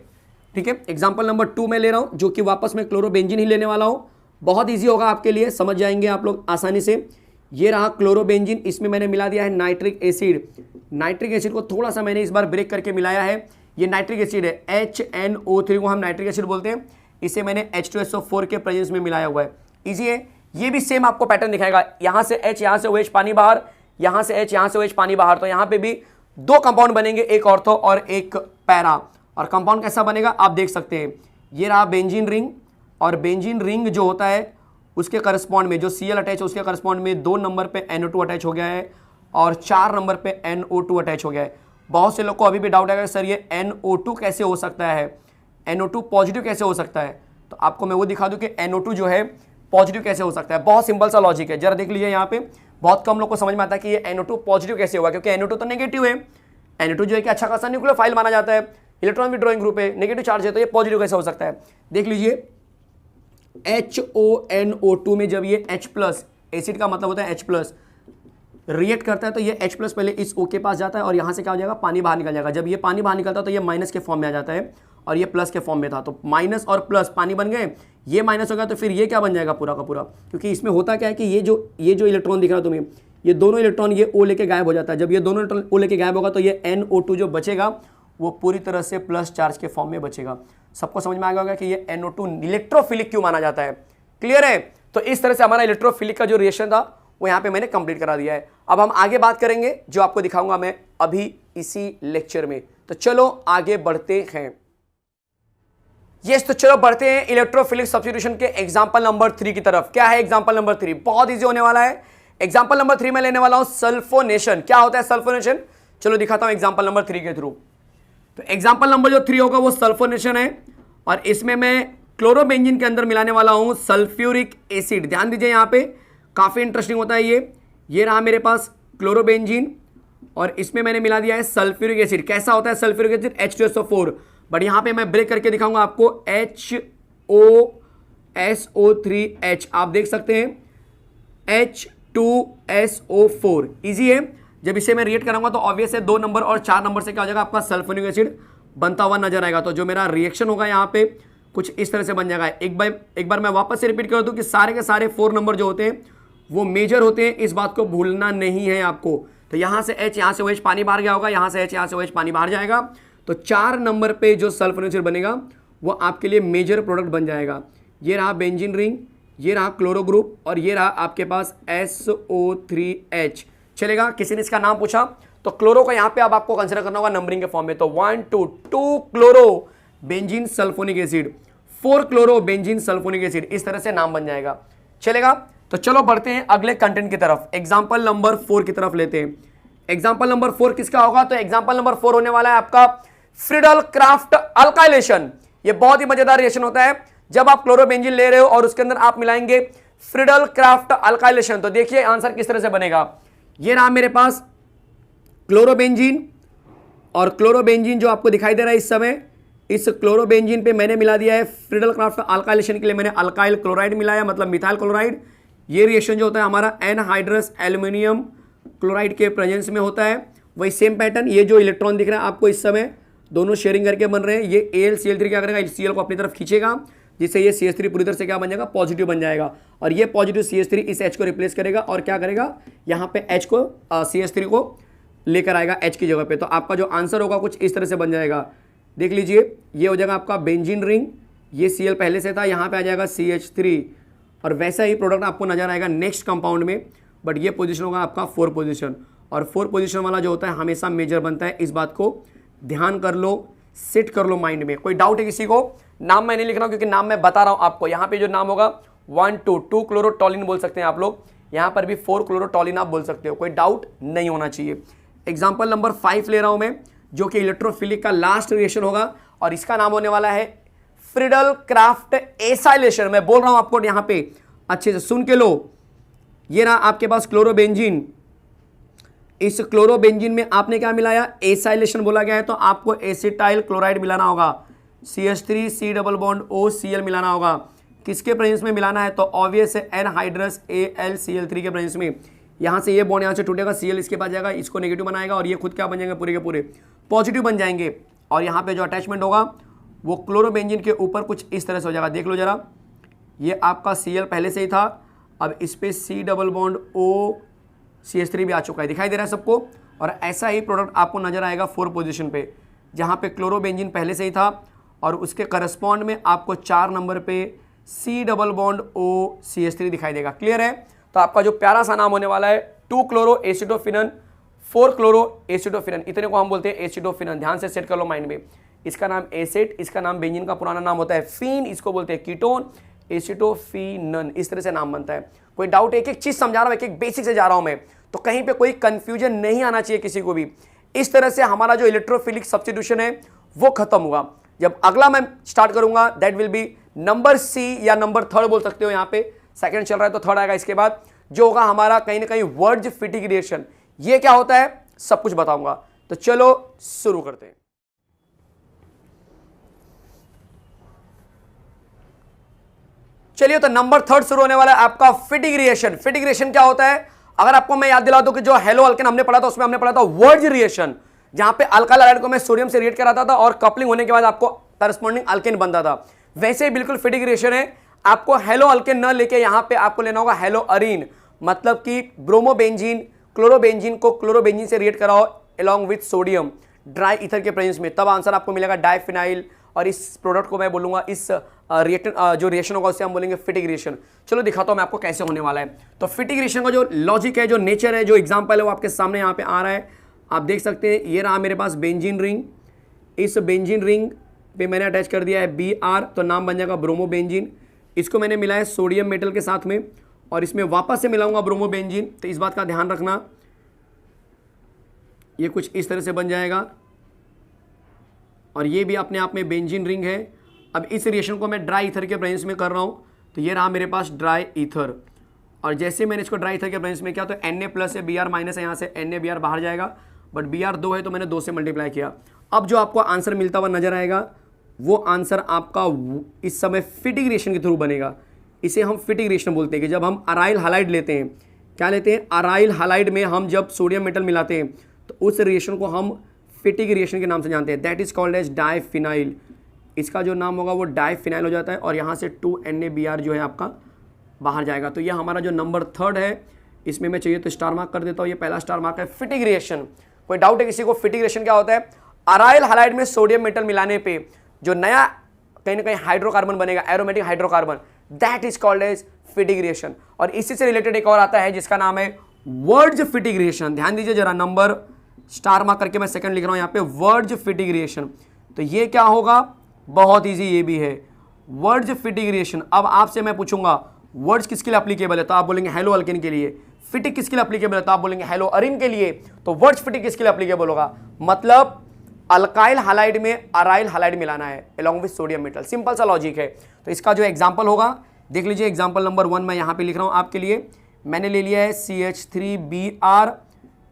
ठीक है। एग्जांपल नंबर 2 में ले रहा हूं, जो कि वापस मैं क्लोरोबेंजीन ही लेने वाला हूं। बहुत ईजी होगा आपके लिए, समझ जाएंगे आप लोग आसानी से। ये रहा क्लोरोबेंजीन, इसमें मैंने मिला दिया है नाइट्रिक एसिड। नाइट्रिक एसिड को थोड़ा सा मैंने इस बार ब्रेक करके मिलाया है। ये नाइट्रिक एसिड है, HNO3 को हम नाइट्रिक एसिड बोलते हैं। इसे मैंने H2SO4 के प्रेजेंस में मिलाया हुआ है। ईजी है, ये भी सेम आपको पैटर्न दिखाएगा। यहां से H, यहां से OH पानी बाहर, यहां से H, यहां से OH पानी बाहर। तो यहां पे भी दो कंपाउंड बनेंगे, एक ऑर्थो और एक पैरा। और कंपाउंड कैसा बनेगा आप देख सकते हैं। ये रहा बेंजीन रिंग, और बेंजीन रिंग जो होता है उसके करस्पॉन्ड में जो Cl अटैच है उसके करस्पॉन्ड में 2 नंबर पे NO2 अटैच हो गया है और 4 नंबर पे NO2 अटैच हो गया है। बहुत से लोग को अभी भी डाउट आएगा सर ये NO2 कैसे हो सकता है, NO2 पॉजिटिव कैसे हो सकता है। तो आपको मैं वो दिखा दूं कि NO2 जो है पॉजिटिव कैसे हो सकता है। बहुत सिंपल सा लॉजिक है, जरा देख लीजिए। यहाँ पे बहुत कम लोग को समझ में आता है कि ये NO2 पॉजिटिव कैसे हुआ, क्योंकि NO2 तो नेगेटिव है। NO2 जो है कि अच्छा खासा न्यूक्लियोफाइल माना जाता है, इलेक्ट्रॉन विड्रॉइंग ग्रुप है, नेगेटिव चार्ज है, तो ये पॉजिटिव कैसे हो सकता है। देख लीजिए HONO2 में जब ये H+ एसिड का मतलब होता है H+ रिएक्ट करता है तो ये H+ पहले इस O के पास जाता है और यहाँ से क्या हो जाएगा, पानी बाहर निकल जाएगा। जब ये पानी बाहर निकलता है तो ये माइनस के फॉर्म में आ जाता है और ये प्लस के फॉर्म में था। तो माइनस और प्लस पानी बन गए, ये माइनस हो गया तो फिर ये क्या बन जाएगा पूरा का पूरा। क्योंकि इसमें होता क्या है कि ये जो इलेक्ट्रॉन दिख रहा है तुम्हें, ये दोनों इलेक्ट्रॉन ये O लेके गायब हो जाता है। जब ये दोनों इलेक्ट्रॉन O लेके गायब होगा तो ये NO2 जो बचेगा वो पूरी तरह से प्लस चार्ज के फॉर्म में बचेगा। सबको समझ में आ गया होगा कि ये NO2 इलेक्ट्रोफिलिक क्यों माना जाता है। क्लियर है। तो इस तरह से हमारा इलेक्ट्रोफिलिक का जो रिएक्शन था वो यहाँ पे मैंने कंप्लीट करा दिया है। अब हम आगे बात करेंगे जो आपको दिखाऊंगा मैं अभी इसी लेक्चर में। तो चलो आगे बढ़ते हैं। यस, तो चलो बढ़ते हैं इलेक्ट्रोफिलिक सब्स्टिट्यूशन के एग्जांपल नंबर 3 की तरफ। क्या है एग्जांपल नंबर 3? बहुत इजी होने वाला है। एग्जांपल नंबर 3 में लेने वाला हूं सल्फोनेशन। क्या होता है सल्फोनेशन? चलो दिखाता हूं एग्जांपल नंबर 3 के थ्रू। तो एग्जांपल नंबर जो 3 होगा वो सल्फोनेशन है और इसमें मैं क्लोरोबेंजीन के अंदर मिलाने वाला हूं सल्फ्यूरिक एसिड। ध्यान दीजिए, यहां पे काफी इंटरेस्टिंग होता है ये रहा मेरे पास क्लोरोबेंजीन और इसमें मैंने मिला दिया है सल्फ्यूरिक एसिड। कैसा होता है सल्फ्यूरिक एसिड? H2SO4। बट यहां पे मैं ब्रेक करके दिखाऊंगा आपको HOSO3H। आप देख सकते हैं H2SO4। इजी है। जब इसे मैं रिएक्ट कराऊंगा तो ऑब्वियस है 2 नंबर और 4 नंबर से क्या हो जाएगा, आपका सल्फ्यूरिक एसिड बनता हुआ नजर आएगा। तो जो मेरा रिएक्शन होगा यहाँ पे कुछ इस तरह से बन जाएगा। एक बार मैं वापस से रिपीट कर दूं कि सारे के सारे 4 नंबर जो होते हैं वो मेजर होते हैं, इस बात को भूलना नहीं है आपको। तो यहां से H, यहां से OH पानी बाहर गया होगा, यहां से H, यहां से OH पानी बाहर जाएगा। तो 4 नंबर पे जो सल्फ्यूरिक एसिड बनेगा वो आपके लिए मेजर प्रोडक्ट बन जाएगा। ये रहा बेंजीन रिंग, ये रहा क्लोरो ग्रुप और ये रहा आपके पास SO3H। चलेगा। किसी ने इसका नाम पूछा तो क्लोरो का यहाँ पे अब आपको कंसिडर करना होगा नंबरिंग के फॉर्म में। तो 1 2 2 chloro benzene sulphonic acid, 4 chloro benzene sulphonic acid, इस तरह से नाम बन जाएगा। चलेगा। तो चलो बढ़ते हैं अगले कंटेंट की तरफ। एग्जांपल नंबर 4 की तरफ लेते हैं। एग्जांपल नंबर 4 किसका होगा? तो एग्जांपल नंबर 4 होने वाला है आपका फ्रीडल क्राफ्ट अल्काइलेशन। ये बहुत ही मजेदार रिएक्शन होता है जब आप क्लोरोबेंजीन ले रहे हो और उसके अंदर आप मिलाएंगे फ्रिडल क्राफ्ट अल्काइलेशन, तो देखिए आंसर किस तरह से बनेगा। ये रहा मेरे पास क्लोरोबेंजीन, और क्लोरोबेंजीन जो आपको दिखाई दे रहा है इस समय, इस क्लोरोबेंजीन पे मैंने मिला दिया है फ्रिडल क्राफ्ट अल्काइलेशन के लिए मैंने अल्काइल क्लोराइड मिलाया, मतलब मिथाइल क्लोराइड। ये रिएक्शन जो होता है हमारा एनहाइड्रस एल्यूमिनियम क्लोराइड के प्रेजेंस में होता है। वही सेम पैटर्न, ये जो इलेक्ट्रॉन दिख रहा है आपको इस समय, दोनों शेयरिंग करके बन रहे हैं। ये AlCl3 क्या करेगा, Cl को अपनी तरफ खींचेगा, जिससे ये CH3 पूरी तरह से क्या बन जाएगा, पॉजिटिव बन जाएगा। और ये पॉजिटिव CH3 इस H को रिप्लेस करेगा और क्या करेगा, यहाँ पे H को CH3 को लेकर आएगा H की जगह पे। तो आपका जो आंसर होगा कुछ इस तरह से बन जाएगा। देख लीजिए, ये हो जाएगा आपका बेंजीन रिंग, ये Cl पहले से था, यहाँ पे आ जाएगा CH3, और वैसा ही प्रोडक्ट आपको नजर आएगा नेक्स्ट कंपाउंड में, बट ये पोजीशन होगा आपका 4 पोजीशन, और 4 पोजीशन वाला जो होता है हमेशा मेजर बनता है। इस बात को ध्यान कर लो, सेट कर लो माइंड में। कोई डाउट है किसी को? नाम मैं नहीं लिख रहा हूं क्योंकि नाम मैं बता रहा हूं आपको। यहाँ पे जो नाम होगा 1,2 क्लोरोटोलिन बोल सकते हैं आप लोग, यहाँ पर भी 4 क्लोरोटोलिन आप बोल सकते हो, कोई डाउट नहीं होना चाहिए। एग्जाम्पल नंबर 5 ले रहा हूं मैं, जो कि इलेक्ट्रोफिलिक का लास्ट रिएक्शन होगा, और इसका नाम होने वाला है फ्रिडल क्राफ्ट एसाइलेशन। मैं बोल रहा हूं आपको यहाँ पे अच्छे से सुन के लो। ये रहा आपके पास क्लोरोबेंजीन, इस क्लोरोबेंजीन में आपने क्या मिलाया, एसाइलेशन बोला गया है, तो आपको एसिटाइल क्लोराइड मिलाना होगा, CH3 C double bond OCl मिलाना होगा। किसके प्रेजेंस में मिलाना है, तो ऑब्वियस है एनहाइड्रस AlCl3 के प्रेजेंस में। यहाँ से ये बॉन्ड यहाँ से टूटेगा, Cl इसके पास जाएगा, इसको नेगेटिव बनाएगा, और ये खुद क्या बन जाएंगे, पूरे के पूरे पॉजिटिव बन जाएंगे। और यहाँ पे जो अटैचमेंट होगा वो क्लोरोबेंजीन के ऊपर कुछ इस तरह से हो जाएगा। देख लो जरा, ये आपका Cl पहले से ही था, अब इस पे C double bond O CH3 भी आ चुका है, दिखाई दे रहा है सबको। और ऐसा ही प्रोडक्ट आपको नजर आएगा 4 पोजीशन पे, जहाँ पे क्लोरोबेंजीन पहले से ही था, और उसके करस्पॉन्ड में आपको 4 नंबर पे C double bond O CH3 दिखाई देगा। क्लियर है? तो आपका जो प्यारा सा नाम होने वाला है 2 क्लोरो एसिडोफिनन 4 क्लोरो एसिडोफिनन, इतने को हम बोलते हैं एसिडोफिनन। ध्यान से सेट कर लो माइंड में। इसका नाम एसिड, इसका नाम बेंजीन का पुराना नाम होता है फीन, इसको बोलते हैं कीटोन, एसिटोफिनन, इस तरह से नाम बनता है। कोई डाउट? एक एक चीज समझा रहा हूं, एक एक बेसिक से जा रहा हूं मैं, तो कहीं पे कोई कंफ्यूजन नहीं आना चाहिए किसी को भी। इस तरह से हमारा जो इलेक्ट्रोफिलिक सब्स्टिट्यूशन है वो खत्म होगा। जब अगला मैं स्टार्ट करूंगा that will be number C या नंबर 3 बोल सकते हो, यहाँ पे सेकंड चल रहा है तो थर्ड आएगा। इसके बाद जो होगा हमारा कहीं ना कहीं वर्ज फिटिंग रिएक्शन, ये क्या होता है सब कुछ बताऊंगा। तो चलो शुरू करते हैं। चलिए, तो नंबर 3 शुरू होने वाला है आपका फिटिंग रिएक्शन। फिटिंग रिएक्शन क्या होता है? अगर आपको मैं याद दिला दूं कि जो हेलो अल्केन हमने पढ़ा था उसमें हमने पढ़ा था वर्ज रिएक्शन, जहां पे अल्काइल हैलाइड को मैं सोडियम से रिएक्ट कराता था और कपलिंग होने के बाद आपको करस्पॉन्डिंग अल्केन बनता था। वैसे ही बिल्कुल फिटिंग रिएक्शन है। आपको हेलो अल्केन न लेके यहां पे आपको लेना होगा हेलो अरीन, मतलब कि ब्रोमोबेंजीन क्लोरोबेंजीन को क्लोरोबेंजीन से रिएक्ट कराओ along with sodium dry ether के प्रेजेंस में, तब आंसर आपको मिलेगा डाइफिनाइल। और इस प्रोडक्ट को मैं बोलूंगा, इस रिएक्टेंट जो रिएक्शन होगा उसे हम बोलेंगे फिटिंग रिएक्शन। चलो दिखाता हूं मैं आपको कैसे होने वाला है। तो फिटिंग रिएक्शन का जो लॉजिक है, जो नेचर है, जो एग्जांपल है वो आपके सामने यहाँ पे आ रहा है। आप देख सकते हैं, ये रहा मेरे पास बेंजीन रिंग। इस बेंजीन रिंग पे मैंने अटैच कर दिया है Br, तो नाम बन जाएगा ब्रोमोबेंजीन। इसको मैंने मिलाया सोडियम मेटल के साथ में, और इसमें वापस से मिलाऊंगा ब्रोमोबेंजीन। तो इस बात का ध्यान रखना, ये कुछ इस तरह से बन जाएगा, और ये भी अपने आप में बेंजीन रिंग है। अब इस रिएक्शन को मैं ड्राई ईथर के प्रेजेंस में कर रहा हूँ, तो ये रहा मेरे पास ड्राई ईथर। और जैसे मैंने इसको ड्राई ईथर के प्रेजेंस में किया तो Na+ है, Br- है, यहाँ से Na Br बाहर जाएगा, बट Br 2 है तो मैंने 2 से मल्टीप्लाई किया। अब जो आपको आंसर मिलता हुआ नजर आएगा वो आंसर आपका इस समय फिटिंग रिएक्शन के थ्रू बनेगा। इसे हम फिटिंग रिएक्शन बोलते हैं कि जब हम अराइल हैलाइड लेते हैं, क्या लेते हैं, अराइल हैलाइड में हम जब सोडियम मेटल मिलाते हैं तो उस रिएक्शन को हम फिटिंग रिएक्शन के नाम से जानते हैं। That is called as diphenyl. इसका जो नाम होगा वो डाइफिनाइल हो जाता है, और यहाँ से 2 NaBr जो है आपका बाहर जाएगा। तो ये हमारा जो नंबर 3 है, इसमें मैं चाहिए तो स्टार मार्क कर देता हूँ। ये पहला स्टार मार्क है फिटिंग रिएक्शन। कोई डाउट है किसी को? फिटिंग रिएक्शन क्या होता है? अराइल हैलाइड में सोडियम मेटल मिलाने पे जो नया कहीं ना कहीं हाइड्रोकार्बन बनेगा, aromatic hydrocarbon, that is called as Fittig reaction. और इसी से रिलेटेड एक और आता है जिसका नाम है वर्ज फिटिंग रिएक्शन। ध्यान दीजिए जरा, नंबर स्टार मार्क करके मैं सेकंड लिख रहा हूं यहाँ पे, वर्ज फिटिंग रिएक्शन। तो ये क्या होगा? बहुत इजी, ये भी है वर्ज फिटिंग रिएक्शन। अब आपसे मैं पूछूंगा वर्ड्स किसके लिए एप्लीकेबल है, तो आप बोलेंगे हेलो अल्केन के लिए। फिटिंग किसके लिए एप्लीकेबल है, तो आप बोलेंगे हेलो अरीन के लिए। तो वर्ड्स फिटिंग किसके लिए एप्लीकेबल होगा? मतलब अल्काइल हालाइड में अराइल हालाइड मिलाना है along with sodium metal. Simple सा लॉजिक है। तो इसका जो एग्जांपल होगा देख लीजिए, एग्जांपल नंबर 1 मैं यहाँ पे लिख रहा हूँ आपके लिए। मैंने ले लिया है CH3Br,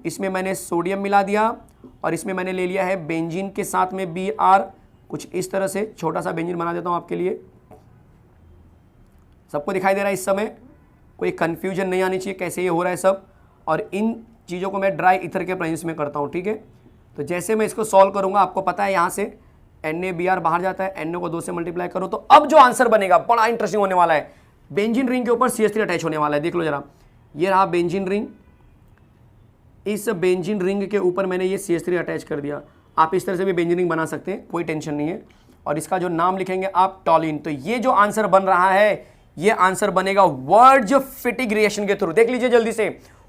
इसमें मैंने सोडियम मिला दिया और इसमें मैंने ले लिया है बेंजीन के साथ में Br। कुछ इस तरह से छोटा सा बेंजीन बना देता हूँ आपके लिए। सबको दिखाई दे रहा है इस समय? कोई कंफ्यूजन नहीं आनी चाहिए कैसे ये हो रहा है सब। और इन चीज़ों को मैं ड्राई ईथर के प्रेजेंस में करता हूँ, ठीक है। तो जैसे मैं इसको सॉल्व करूँगा, आपको पता है यहाँ से NaBr बाहर जाता है, NO को 2 से मल्टीप्लाई करो तो अब जो आंसर बनेगा बड़ा इंटरेस्टिंग होने वाला है। बेंजीन रिंग के ऊपर CH3 अटैच होने वाला है। देख लो जरा, ये रहा बेंजीन रिंग। इस बेंजीन रिंग के ऊपर मैंने ये CH3 अटैच कर दिया। आप इस तरह से भी बेंजीन रिंग बना सकते हैं, कोई टेंशन नहीं है। और इसका जो नाम लिखेंगे आप टॉलिन। तो ये जो आंसर बन रहा है, ये आंसर बनेगा वर्ज फिटिंग रिएक्शन के थ्रू। देख लीजिए जल्दी से,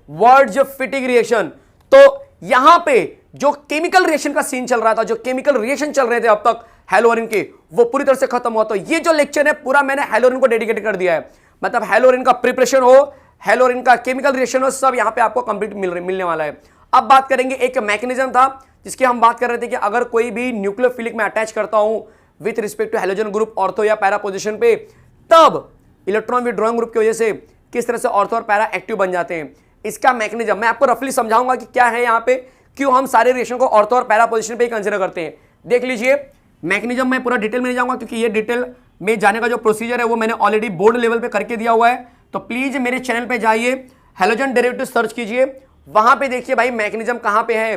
वर्ज फिटिंग रिएक्शन। तो यहां पे जो केमिकल रिएक्शन का सीन चल रहा था, जो केमिकल रिएक्शन चल रहे थे अब तक हेलोरिन के, वो पूरी तरह से खत्म हुआ। तो ये जो लेक्चर है पूरा मैंने हेलोरिन को डेडिकेट कर दिया है। मतलब हेलोरिन का प्रिपरेशन हो, हेलोरिन का केमिकल रिएक्शन हो, सब यहां पे आपको कंप्लीट मिलने वाला है। अब बात करेंगे, एक मैकेनिज्म था जिसकी हम बात कर रहे थे कि अगर कोई भी न्यूक्लियोफिलिक में अटैच करता हूं with respect to halogen group ortho या पैरा पोजीशन पे, तब इलेक्ट्रॉन विड्रॉइंग ग्रुप की वजह से किस तरह से ऑर्थो और पैरा एक्टिव बन जाते हैं। इसका मैकेनिज्म मैं आपको रफली समझाऊंगा कि क्या है यहाँ पे, क्यों हम सारे रिएक्शन को ऑर्थो और पैरा पोजीशन पे ही कंसीडर करते हैं। देख लीजिए मैकेनिज्म, मैं पूरा डिटेल में नहीं जाऊंगा क्योंकि ये डिटेल में जाने का जो प्रोसीजर है वो मैंने ऑलरेडी बोर्ड लेवल पे करके दिया हुआ है। तो प्लीज मेरे चैनल पे जाइए, हेलोजन डेरिवेटिव सर्च कीजिए, वहां पे देखिए भाई मैकेनिज्म कहां पे है,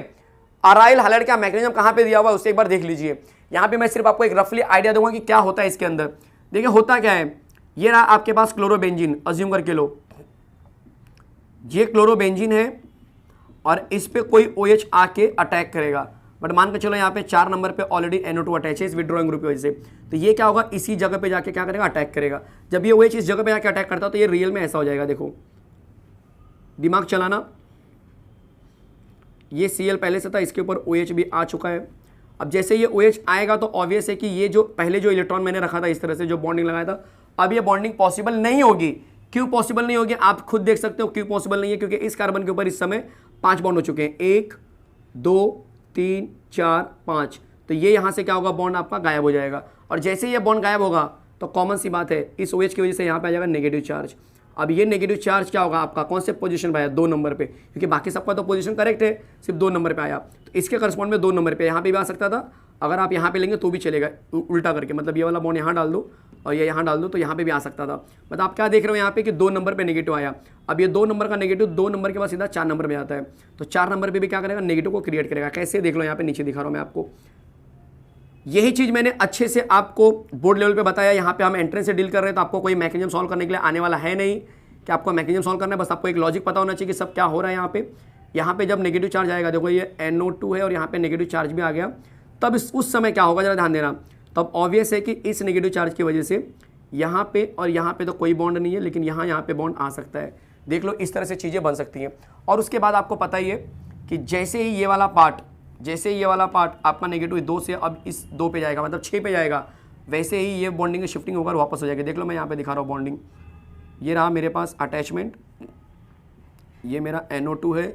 अराइल हालाइड का मैकेनिज्म कहां पे दिया हुआ है, उससे एक बार देख लीजिए। यहां पे मैं सिर्फ आपको एक रफली आइडिया दूंगा कि क्या होता है इसके अंदर। देखिए होता क्या है, ये रहा आपके पास क्लोरोबेंजीन, अज्यूम करके लो ये क्लोरोबेंजीन है और इस पे कोई OH आके अटैक करेगा। बट मान के चलो यहाँ पे 4 नंबर पे ऑलरेडी NO2 अटैच है इस विड्रॉइंग ग्रुप की वजह से। तो ये क्या होगा, इसी जगह पे जाके क्या करेगा, अटैक करेगा। जब ये OH इस जगह पे जाके अटैक करता है तो ये रियल में ऐसा हो जाएगा। देखो दिमाग चलाना, ये Cl पहले से था, इसके ऊपर OH भी आ चुका है। अब जैसे ये OH आएगा तो ऑब्वियस है कि ये जो पहले जो इलेक्ट्रॉन मैंने रखा था इस तरह से जो बॉन्डिंग लगाया था, अब ये बॉन्डिंग पॉसिबल नहीं होगी। क्यों पॉसिबल नहीं होगी, आप खुद देख सकते हो क्यों पॉसिबल नहीं है। क्योंकि इस कार्बन के ऊपर इस समय 5 बॉन्ड हो चुके हैं, 1 2 3 4 5। तो ये यहां से क्या होगा, बॉन्ड आपका गायब हो जाएगा। और जैसे ही ये बॉन्ड गायब होगा तो कॉमन सी बात है, इस OH की वजह से यहाँ पे आ जाएगा नेगेटिव चार्ज। अब ये नेगेटिव चार्ज क्या होगा आपका, कौन से पोजीशन पे आया, 2 नंबर पे, क्योंकि बाकी सबका तो पोजीशन करेक्ट है, सिर्फ 2 नंबर पे आया। तो इसके करस्पॉन्ड में 2 नंबर पे यहाँ पे भी आ सकता था। अगर आप यहाँ पे लेंगे तो भी चलेगा, उल्टा करके, मतलब ये वाला बॉन्ड यहाँ डाल दो और ये यहाँ डाल दो तो यहाँ पे भी आ सकता था। मतलब आप क्या देख रहे हो यहाँ पे कि 2 नंबर पे नेगेटिव आया। अब ये 2 नंबर का नेगेटिव 2 नंबर के बाद सीधा 4 नंबर में आता है। तो 4 नंबर पे भी क्या करेगा, नेगेटिव को क्रिएट करेगा। कैसे, देख लो यहाँ पे नीचे दिखा रहा हूँ मैं आपको। यही चीज़ मैंने अच्छे से आपको बोर्ड लेवल पे बताया। यहाँ पे हम एंट्रेंस से डील कर रहे हैं तो आपको कोई मैकेनिज्म सॉल्व करने के लिए आने वाला है नहीं कि आपको मैकेनिज्म सॉल्व करना है। बस आपको एक लॉजिक पता होना चाहिए कि सब क्या हो रहा है। यहाँ पे जब नेगेटिव चार्ज आएगा, देखो ये NO2 है और यहाँ पे नेगेटिव चार्ज भी आ गया, तब उस समय क्या होगा जरा ध्यान देना। तब ऑब्वियस है कि इस नेगेटिव चार्ज की वजह से यहाँ पे और यहाँ पे तो कोई बॉन्ड नहीं है, लेकिन यहाँ पे बॉन्ड आ सकता है। देख लो इस तरह से चीज़ें बन सकती हैं। और उसके बाद आपको पता ही है कि जैसे ही ये वाला पार्ट आपका नेगेटिव 2 से अब इस 2 पे जाएगा, मतलब 6 पे जाएगा, वैसे ही ये बॉन्डिंग शिफ्टिंग होकर वापस हो जाएगी। देख लो मैं यहाँ पे दिखा रहा हूँ बॉन्डिंग। ये रहा मेरे पास अटैचमेंट, ये मेरा NO2 है,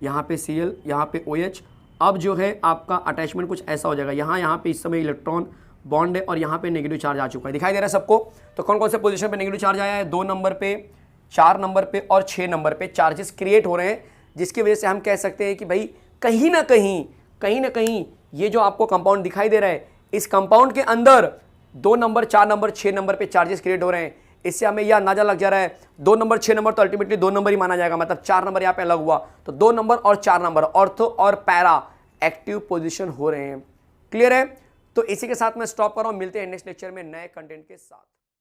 यहाँ पे Cl, यहाँ पे OH। अब जो है आपका अटैचमेंट कुछ ऐसा हो जाएगा, यहाँ पे इस समय इलेक्ट्रॉन बॉन्ड है और यहाँ पे नेगेटिव चार्ज आ चुका है। दिखाई दे रहा है सबको। तो कौन कौन से पोजीशन पे नेगेटिव चार्ज आया है, 2 नंबर पे, 4 नंबर पे और 6 नंबर पे चार्जेस क्रिएट हो रहे हैं, जिसकी वजह से हम कह सकते हैं कि भाई कहीं ना कहीं ये जो आपको कंपाउंड दिखाई दे रहा है, इस कंपाउंड के अंदर 2 नंबर, 4 नंबर, 6 नंबर पे चार्जेस क्रिएट हो रहे हैं। इससे हमें यह अंदाजा लग जा रहा है 2 नंबर 6 नंबर तो अल्टीमेटली 2 नंबर ही माना जाएगा, मतलब 4 नंबर यहाँ पे अलग हुआ। तो 2 नंबर और 4 नंबर ऑर्थो और पैरा एक्टिव पोजीशन हो रहे हैं। क्लियर है? तो इसी के साथ मैं स्टॉप कर रहा हूं। मिलते हैं नेक्स्ट लेक्चर में नए कंटेंट के साथ।